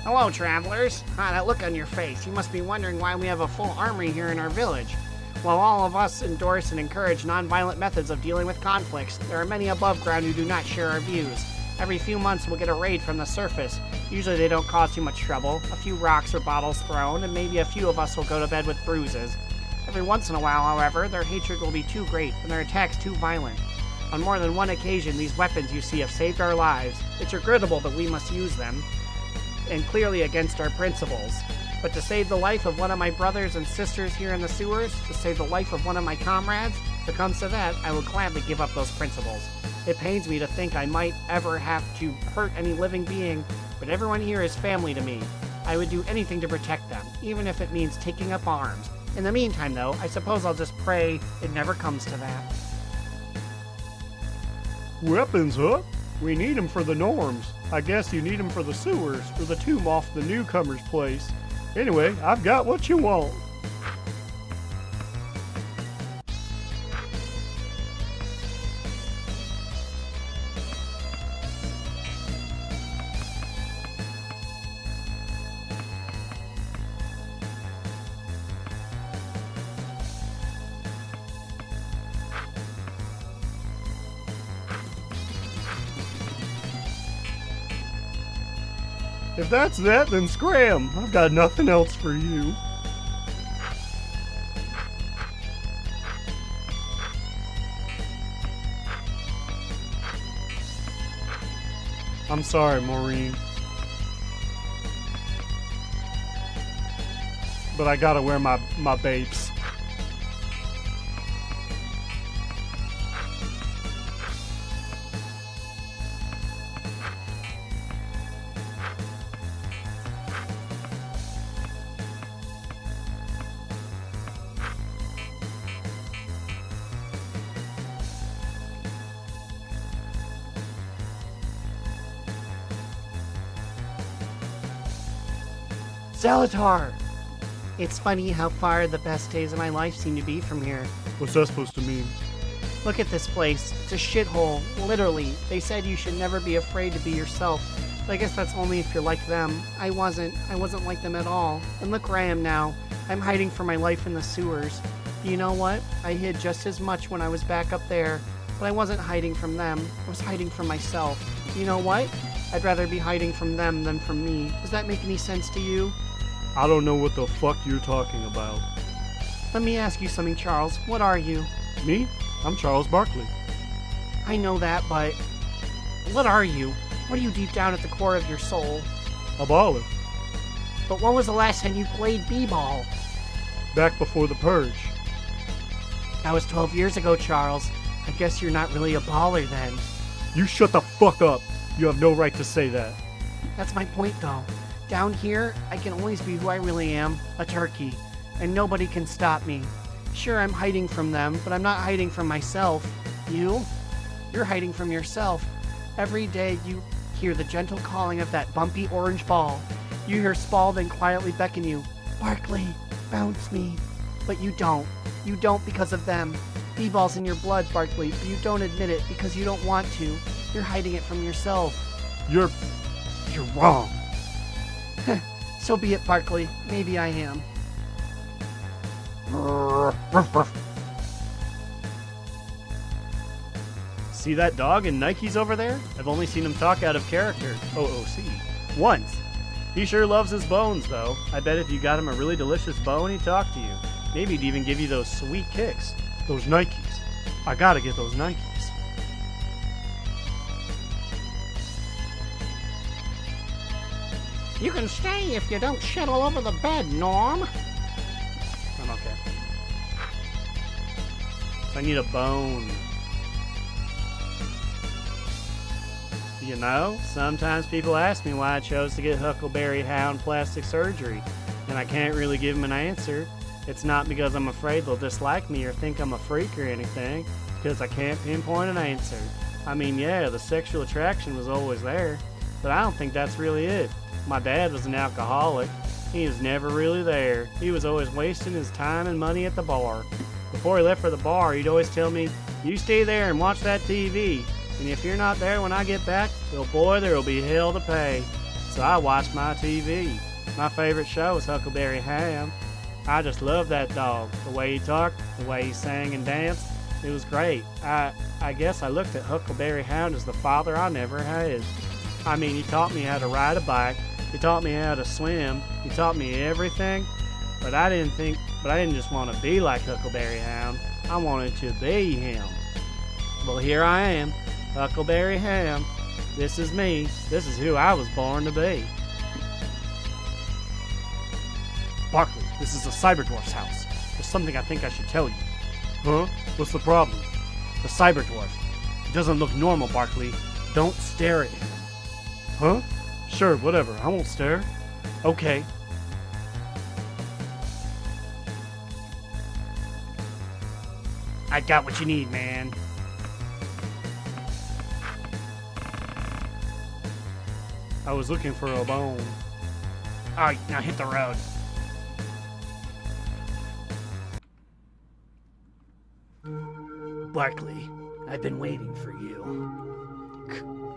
Hello, travelers. That look on your face. You must be wondering why we have a full army here in our village. While all of us endorse and encourage nonviolent methods of dealing with conflicts, there are many above ground who do not share our views. Every few months we'll get a raid from the surface. Usually they don't cause too much trouble. A few rocks or bottles thrown, and maybe a few of us will go to bed with bruises. Every once in a while, however, their hatred will be too great, and their attacks too violent. On more than one occasion, these weapons you see have saved our lives. It's regrettable that we must use them, and clearly against our principles. But to save the life of one of my brothers and sisters here in the sewers, to save the life of one of my comrades, if it comes to that, I will gladly give up those principles. It pains me to think I might ever have to hurt any living being, but everyone here is family to me. I would do anything to protect them, even if it means taking up arms. In the meantime, though, I suppose I'll just pray it never comes to that. Weapons, huh? We need 'em for the norms. I guess you need 'em for the sewers, or the tomb off the newcomer's place. Anyway, I've got what you want. If that's that, then scram! I've got nothing else for you. I'm sorry, Maureen. But I gotta wear my babes. Zelatar! It's funny how far the best days of my life seem to be from here. What's that supposed to mean? Look at this place. It's a shithole. Literally. They said you should never be afraid to be yourself. But I guess that's only if you're like them. I wasn't like them at all. And look where I am now. I'm hiding for my life in the sewers. You know what? I hid just as much when I was back up there. But I wasn't hiding from them. I was hiding from myself. You know what? I'd rather be hiding from them than from me. Does that make any sense to you? I don't know what the fuck you're talking about. Let me ask you something, Charles. What are you? Me? I'm Charles Barkley. I know that, but what are you? What are you deep down at the core of your soul? A baller. But when was the last time you played b-ball? Back before the purge. That was 12 years ago, Charles. I guess you're not really a baller then. You shut the fuck up. You have no right to say that. That's my point, though. Down here, I can always be who I really am, a turkey. And nobody can stop me. Sure, I'm hiding from them, but I'm not hiding from myself. You? You're hiding from yourself. Every day you hear the gentle calling of that bumpy orange ball. You hear Spaulding quietly beckon you, Barkley, bounce me. But you don't. You don't because of them. B-ball's in your blood, Barkley, but you don't admit it because you don't want to. You're hiding it from yourself. You're wrong. So be it, Barkley. Maybe I am. See that dog in Nikes over there? I've only seen him talk out of character, OOC, once. He sure loves his bones, though. I bet if you got him a really delicious bone, he'd talk to you. Maybe he'd even give you those sweet kicks. Those Nikes. I gotta get those Nikes. You can stay if you don't shit all over the bed, Norm. I'm okay. So I need a bone. You know, sometimes people ask me why I chose to get Huckleberry Hound plastic surgery, and I can't really give them an answer. It's not because I'm afraid they'll dislike me or think I'm a freak or anything, because I can't pinpoint an answer. I mean, yeah, the sexual attraction was always there, but I don't think that's really it. My dad was an alcoholic. He was never really there. He was always wasting his time and money at the bar. Before he left for the bar, he'd always tell me, "You stay there and watch that TV. And if you're not there when I get back, well, boy, there will be hell to pay." So I watched my TV. My favorite show was Huckleberry Hound. I just loved that dog. The way he talked, the way he sang and danced. It was great. I guess I looked at Huckleberry Hound as the father I never had. I mean, he taught me how to ride a bike. He taught me how to swim. He taught me everything. But I didn't just want to be like Huckleberry Hound. I wanted to be him. Well, here I am, Huckleberry Hound. This is me. This is who I was born to be. Barkley, this is a Cyberdwarf's house. There's something I think I should tell you. Huh? What's the problem? The Cyberdwarf. He doesn't look normal, Barkley. Don't stare at him. Huh? Sure, whatever. I won't stare. Okay. I got what you need, man. I was looking for a bone. Alright, now hit the road. Barkley, I've been waiting for you.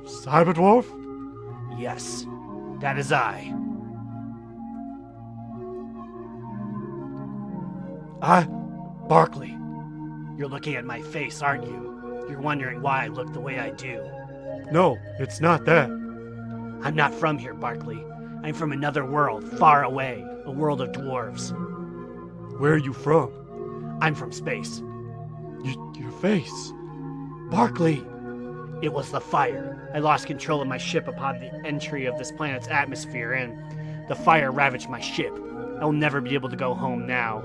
Cyberdwarf? Yes, that is I. Barkley, you're looking at my face, aren't you? You're wondering why I look the way I do. No, it's not that. I'm not from here, Barkley. I'm from another world, far away, a world of dwarves. Where are you from? I'm from space. Your face. Barkley! It was the fire. I lost control of my ship upon the entry of this planet's atmosphere, and the fire ravaged my ship. I will never be able to go home now.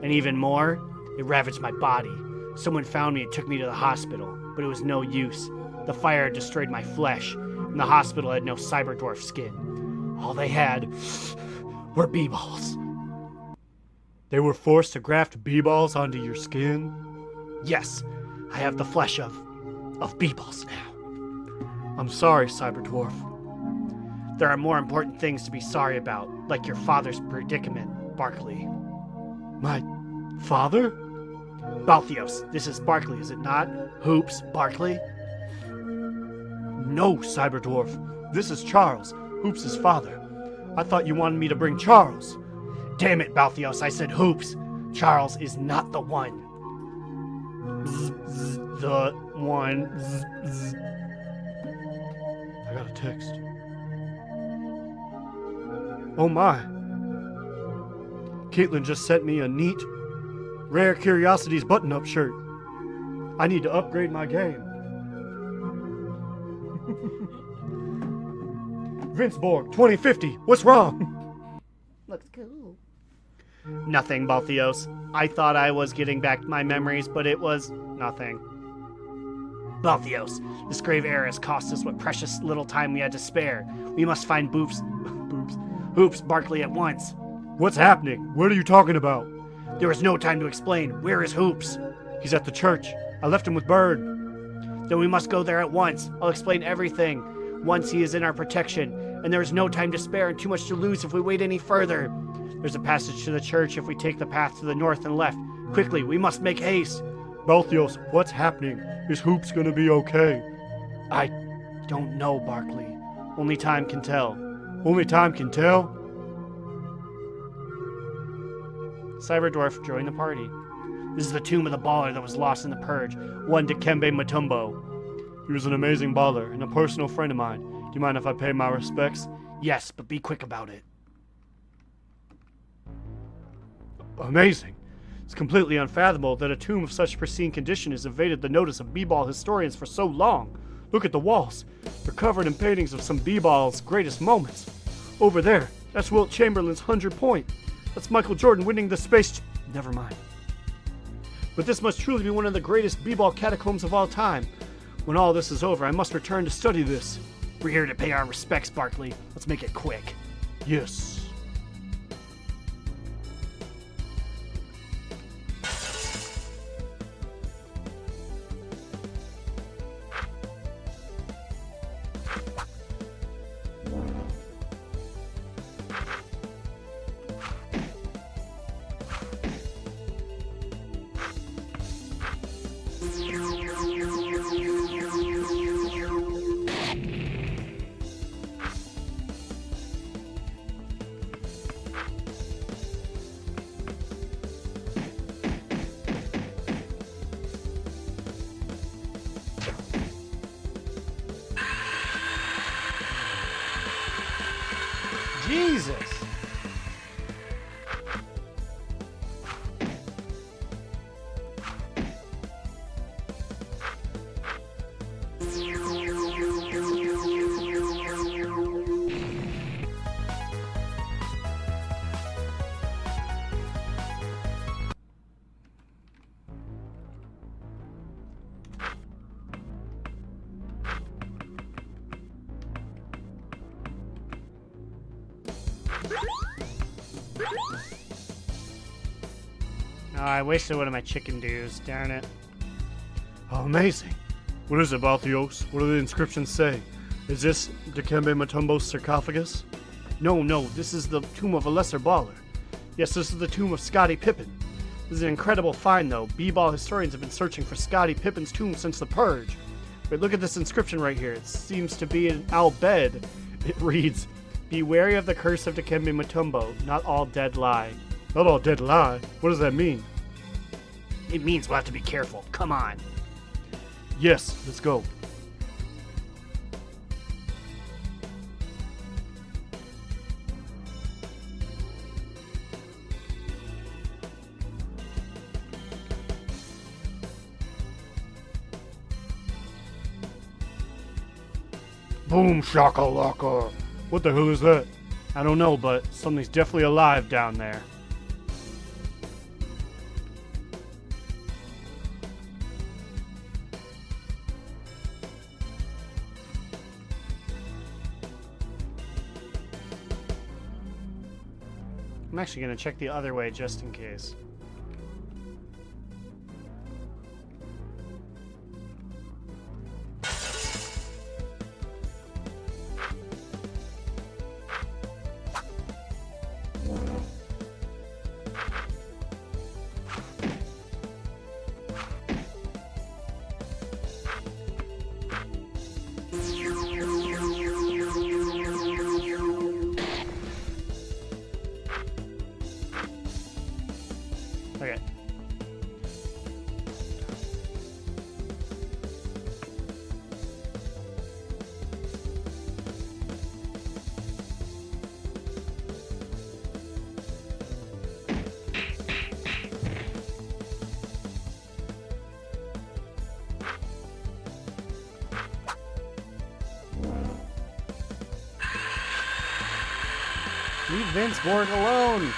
And even more, it ravaged my body. Someone found me and took me to the hospital, but it was no use. The fire had destroyed my flesh, and the hospital had no Cyberdwarf skin. All they had were B-balls. They were forced to graft B-balls onto your skin? Yes, I have the flesh of B-balls now. I'm sorry, Cyberdwarf. There are more important things to be sorry about, like your father's predicament, Barkley. My father? Balthios, this is Barkley, is it not? Hoops, Barkley? No, Cyberdwarf. This is Charles, Hoops' father. I thought you wanted me to bring Charles. Damn it, Balthios, I said Hoops. Charles is not the one. The one. I got a text. Oh my. Caitlin just sent me a neat Rare Curiosities button-up shirt. I need to upgrade my game. Vince Borg, 2050. What's wrong? Looks cool. Nothing, Balthios. I thought I was getting back my memories, but it was nothing. Balthios, this grave error has cost us what precious little time we had to spare. We must find Hoops Barkley at once. What's happening? What are you talking about? There is no time to explain. Where is Hoops? He's at the church. I left him with Bird. Then we must go there at once. I'll explain everything once he is in our protection, and there is no time to spare and too much to lose if we wait any further. There's a passage to the church if we take the path to the north and left. Quickly, we must make haste. Balthios, what's happening? Is Hoops gonna be okay? I don't know, Barkley. Only time can tell. Only time can tell? Cyberdwarf joined the party. This is the tomb of the baller that was lost in the purge, one Dikembe Mutombo. He was an amazing baller and a personal friend of mine. Do you mind if I pay my respects? Yes, but be quick about it. Amazing. It's completely unfathomable that a tomb of such pristine condition has evaded the notice of b-ball historians for so long. Look at the walls. They're covered in paintings of some b-ball's greatest moments. Over there, that's Wilt Chamberlain's 100-point. That's Michael Jordan winning the space... Never mind. But this must truly be one of the greatest b-ball catacombs of all time. When all this is over, I must return to study this. We're here to pay our respects, Barkley. Let's make it quick. Yes. Jesus. Oh, I wasted one of my chicken dues. Darn it. Oh, amazing. What is it, Balthios? What do the inscriptions say? Is this Dikembe Mutombo's sarcophagus? No, this is the tomb of a lesser baller. Yes, this is the tomb of Scottie Pippen. This is an incredible find, though. B-ball historians have been searching for Scottie Pippen's tomb since the Purge. But look at this inscription right here. It seems to be an al-Bed. It reads, "Be wary of the curse of Dikembe Mutombo. Not all dead lie." Not all dead lie? What does that mean? It means we'll have to be careful. Come on. Yes, let's go. Boom shakalaka. What the hell is that? I don't know, but something's definitely alive down there. I'm actually going to check the other way just in case. Leave Vince Borg alone.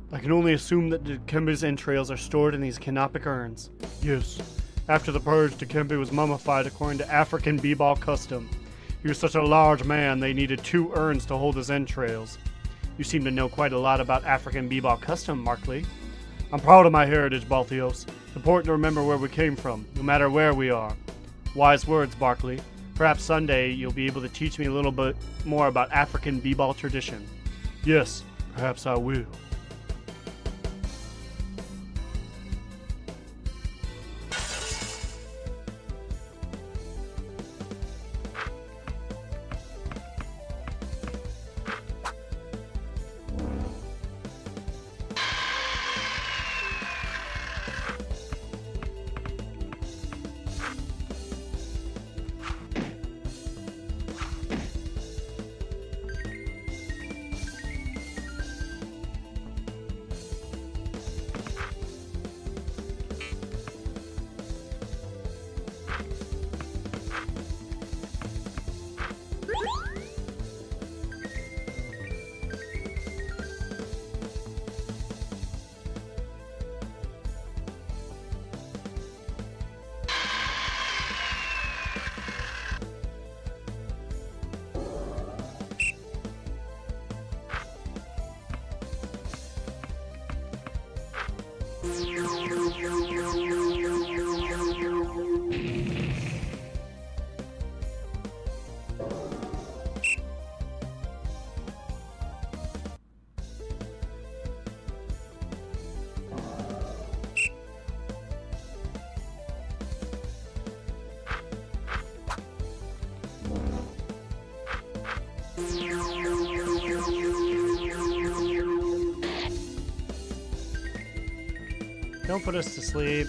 I can only assume that Dikembe's entrails are stored in these canopic urns. Yes. After the purge, Dikembe was mummified according to African b-ball custom. He was such a large man, they needed 2 urns to hold his entrails. You seem to know quite a lot about African b-ball custom, Barkley. I'm proud of my heritage, Balthios. It's important to remember where we came from, no matter where we are. Wise words, Barkley. Perhaps someday you'll be able to teach me a little bit more about African b-ball tradition. Yes, perhaps I will. Don't put us to sleep.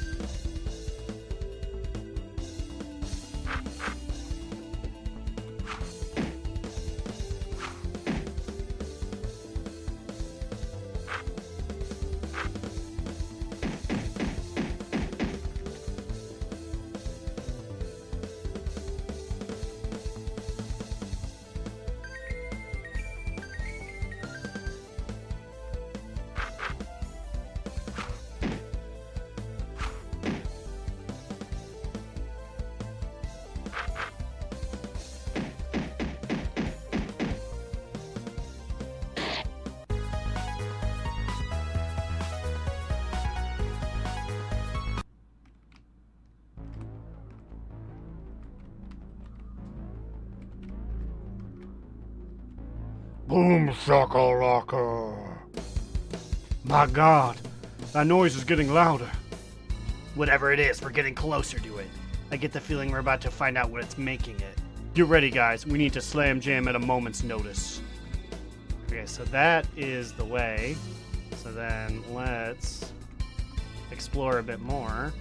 Boom shakalaka. My God, that noise is getting louder. Whatever it is, we're getting closer to it. I get the feeling we're about to find out what it's making it. Get ready, guys. We need to slam jam at a moment's notice. Okay, so that is the way. So then let's explore a bit more.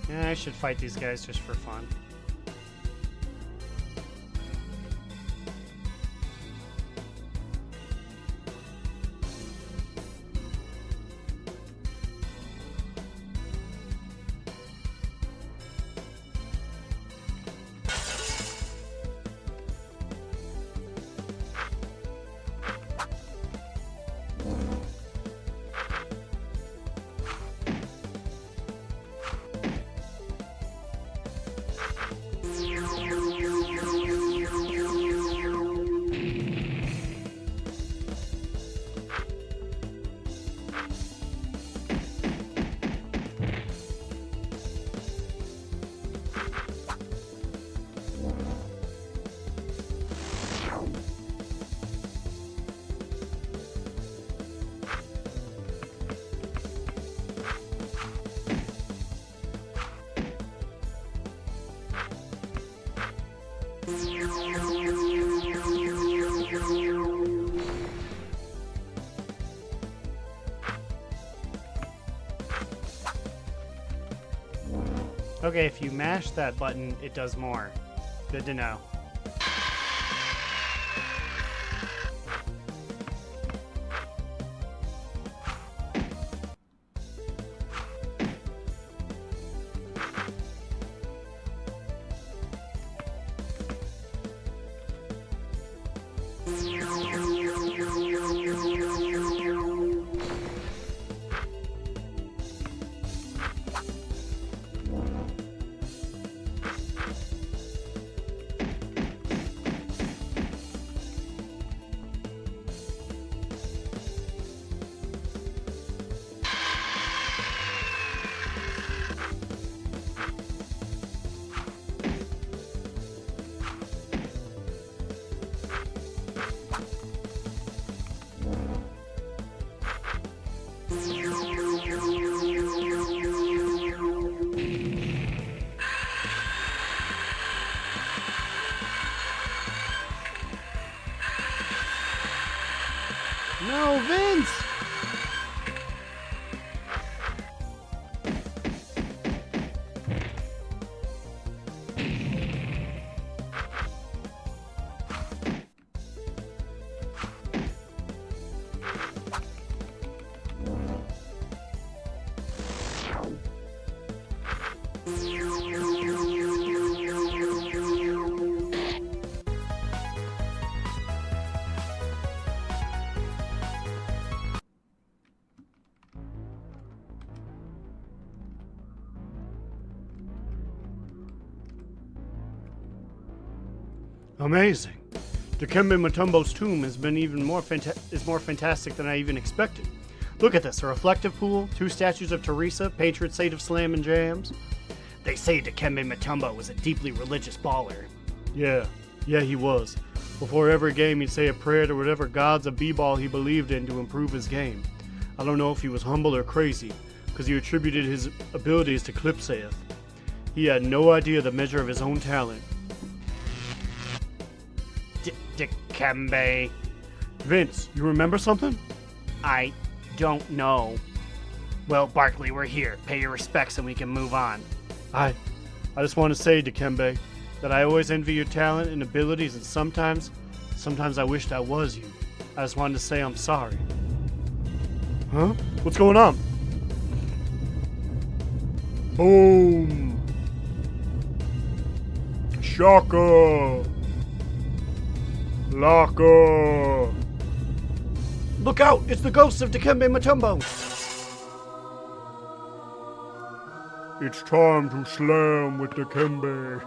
Yeah, I should fight these guys just for fun. Okay, if you mash that button, it does more. Good to know. No, Vince! Amazing. Dikembe Mutombo's tomb has been even more more fantastic than I even expected. Look at this, a reflective pool, 2 statues of Teresa, patron saint of slam and jams. They say Dikembe Mutombo was a deeply religious baller. Yeah, he was. Before every game he'd say a prayer to whatever gods of b-ball he believed in to improve his game. I don't know if he was humble or crazy, because he attributed his abilities to Clipsayeth. He had no idea the measure of his own talent. Dikembe. Vince, you remember something? I don't know. Well, Barkley, we're here. Pay your respects and we can move on. I just want to say, Dikembe, that I always envy your talent and abilities, and sometimes I wished I was you. I just wanted to say I'm sorry. Huh? What's going on? Boom! Shaka! Laka! Look out! It's the ghost of Dikembe Mutombo! It's time to slam with Dikembe.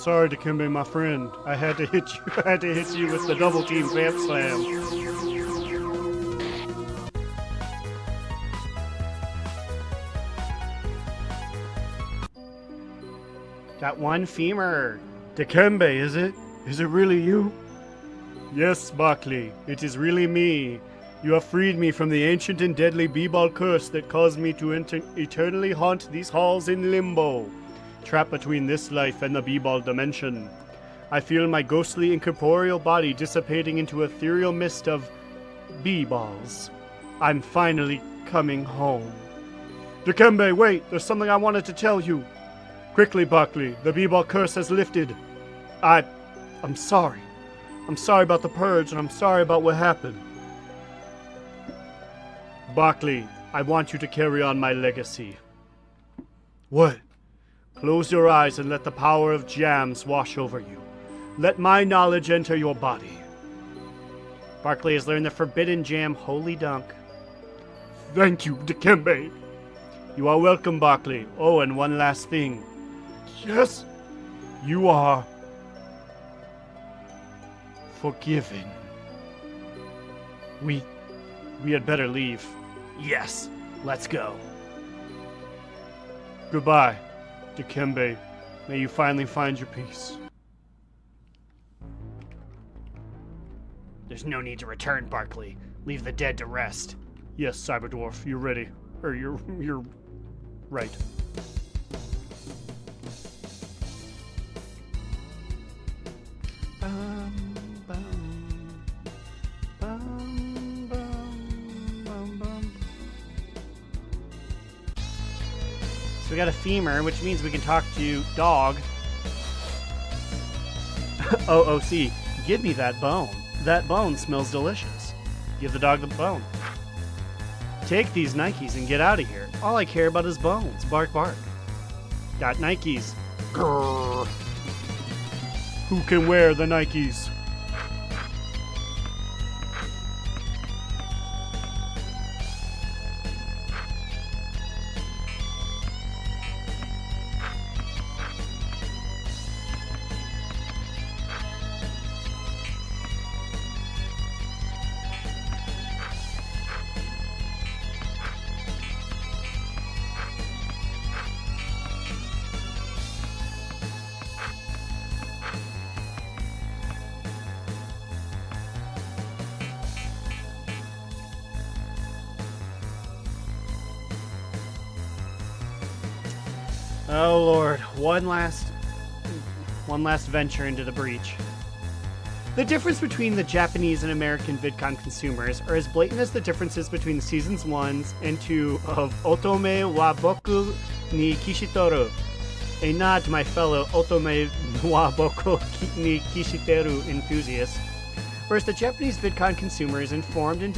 sorry, Dikembe, my friend. I had to hit you. I had to hit you with the double team vamp slam. Got one femur. Dikembe, is it? Is it really you? Yes, Barkley, it is really me. You have freed me from the ancient and deadly b-ball curse that caused me to eternally haunt these halls in limbo, trapped between this life and the b-ball dimension. I feel my ghostly incorporeal body dissipating into ethereal mist of b-balls. I'm finally coming home. Dikembe, wait, there's something I wanted to tell you. Quickly, Barkley, the b-ball curse has lifted. I'm sorry. I'm sorry about the purge, and I'm sorry about what happened. Barkley, I want you to carry on my legacy. What? Close your eyes and let the power of jams wash over you. Let my knowledge enter your body. Barkley has learned the forbidden jam Holy Dunk. Thank you, Dikembe. You are welcome, Barkley. Oh, and one last thing. Yes? You are forgiven. We had better leave. Yes, let's go. Goodbye, Dikembe. May you finally find your peace. There's no need to return, Barkley. Leave the dead to rest. Yes, Cyberdwarf, you're ready. Or you're right. So we got a femur, which means we can talk to dog. OOC, give me that bone. That bone smells delicious. Give the dog the bone. Take these Nikes and get out of here. All I care about is bones. Bark, bark. Got Nikes. Grrr. Who can wear the Nikes? Oh Lord, one last venture into the breach. The difference between the Japanese and American VidCon consumers are as blatant as the differences between the seasons 1 and 2 of Otome wa Boku ni Kishitoru. A nod to my fellow Otome wa Boku ni Kishiteru enthusiasts. Whereas the Japanese VidCon consumer is informed and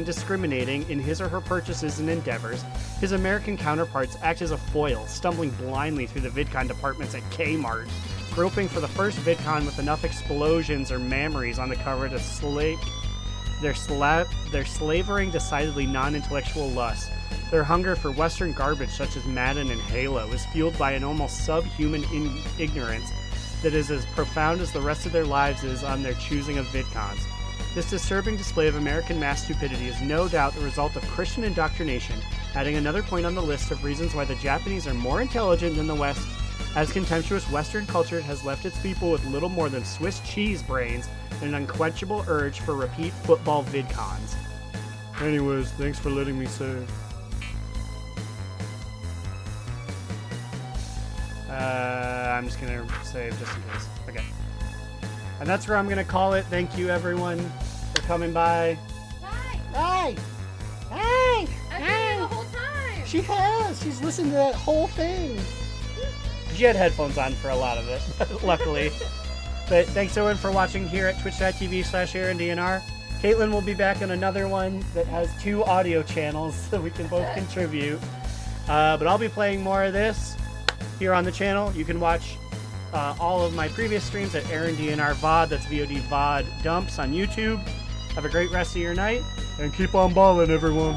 discriminating in his or her purchases and endeavors, his American counterparts act as a foil, stumbling blindly through the VidCon departments at Kmart, groping for the first VidCon with enough explosions or memories on the cover to slake their slavering, decidedly non-intellectual lust. Their hunger for Western garbage such as Madden and Halo is fueled by an almost subhuman ignorance that is as profound as the rest of their lives is on their choosing of VidCons. This disturbing display of American mass stupidity is no doubt the result of Christian indoctrination, adding another point on the list of reasons why the Japanese are more intelligent than the West, as contemptuous Western culture has left its people with little more than Swiss cheese brains and an unquenchable urge for repeat football VidCons. Anyways, thanks for letting me save. I'm just gonna save just in case. Okay. And that's where I'm gonna call it. Thank you everyone for coming by. Hi! Hi! Hi! I've been here the whole time! She has! She's listened to that whole thing. She had headphones on for a lot of it, luckily. But thanks everyone for watching here at twitch.tv/AaronDNR. Caitlin will be back on another one that has 2 audio channels so we can both contribute. But I'll be playing more of this here on the channel. You can watch all of my previous streams at AaronDNR VOD. That's VOD VOD Dumps on YouTube. Have a great rest of your night. And keep on balling, everyone.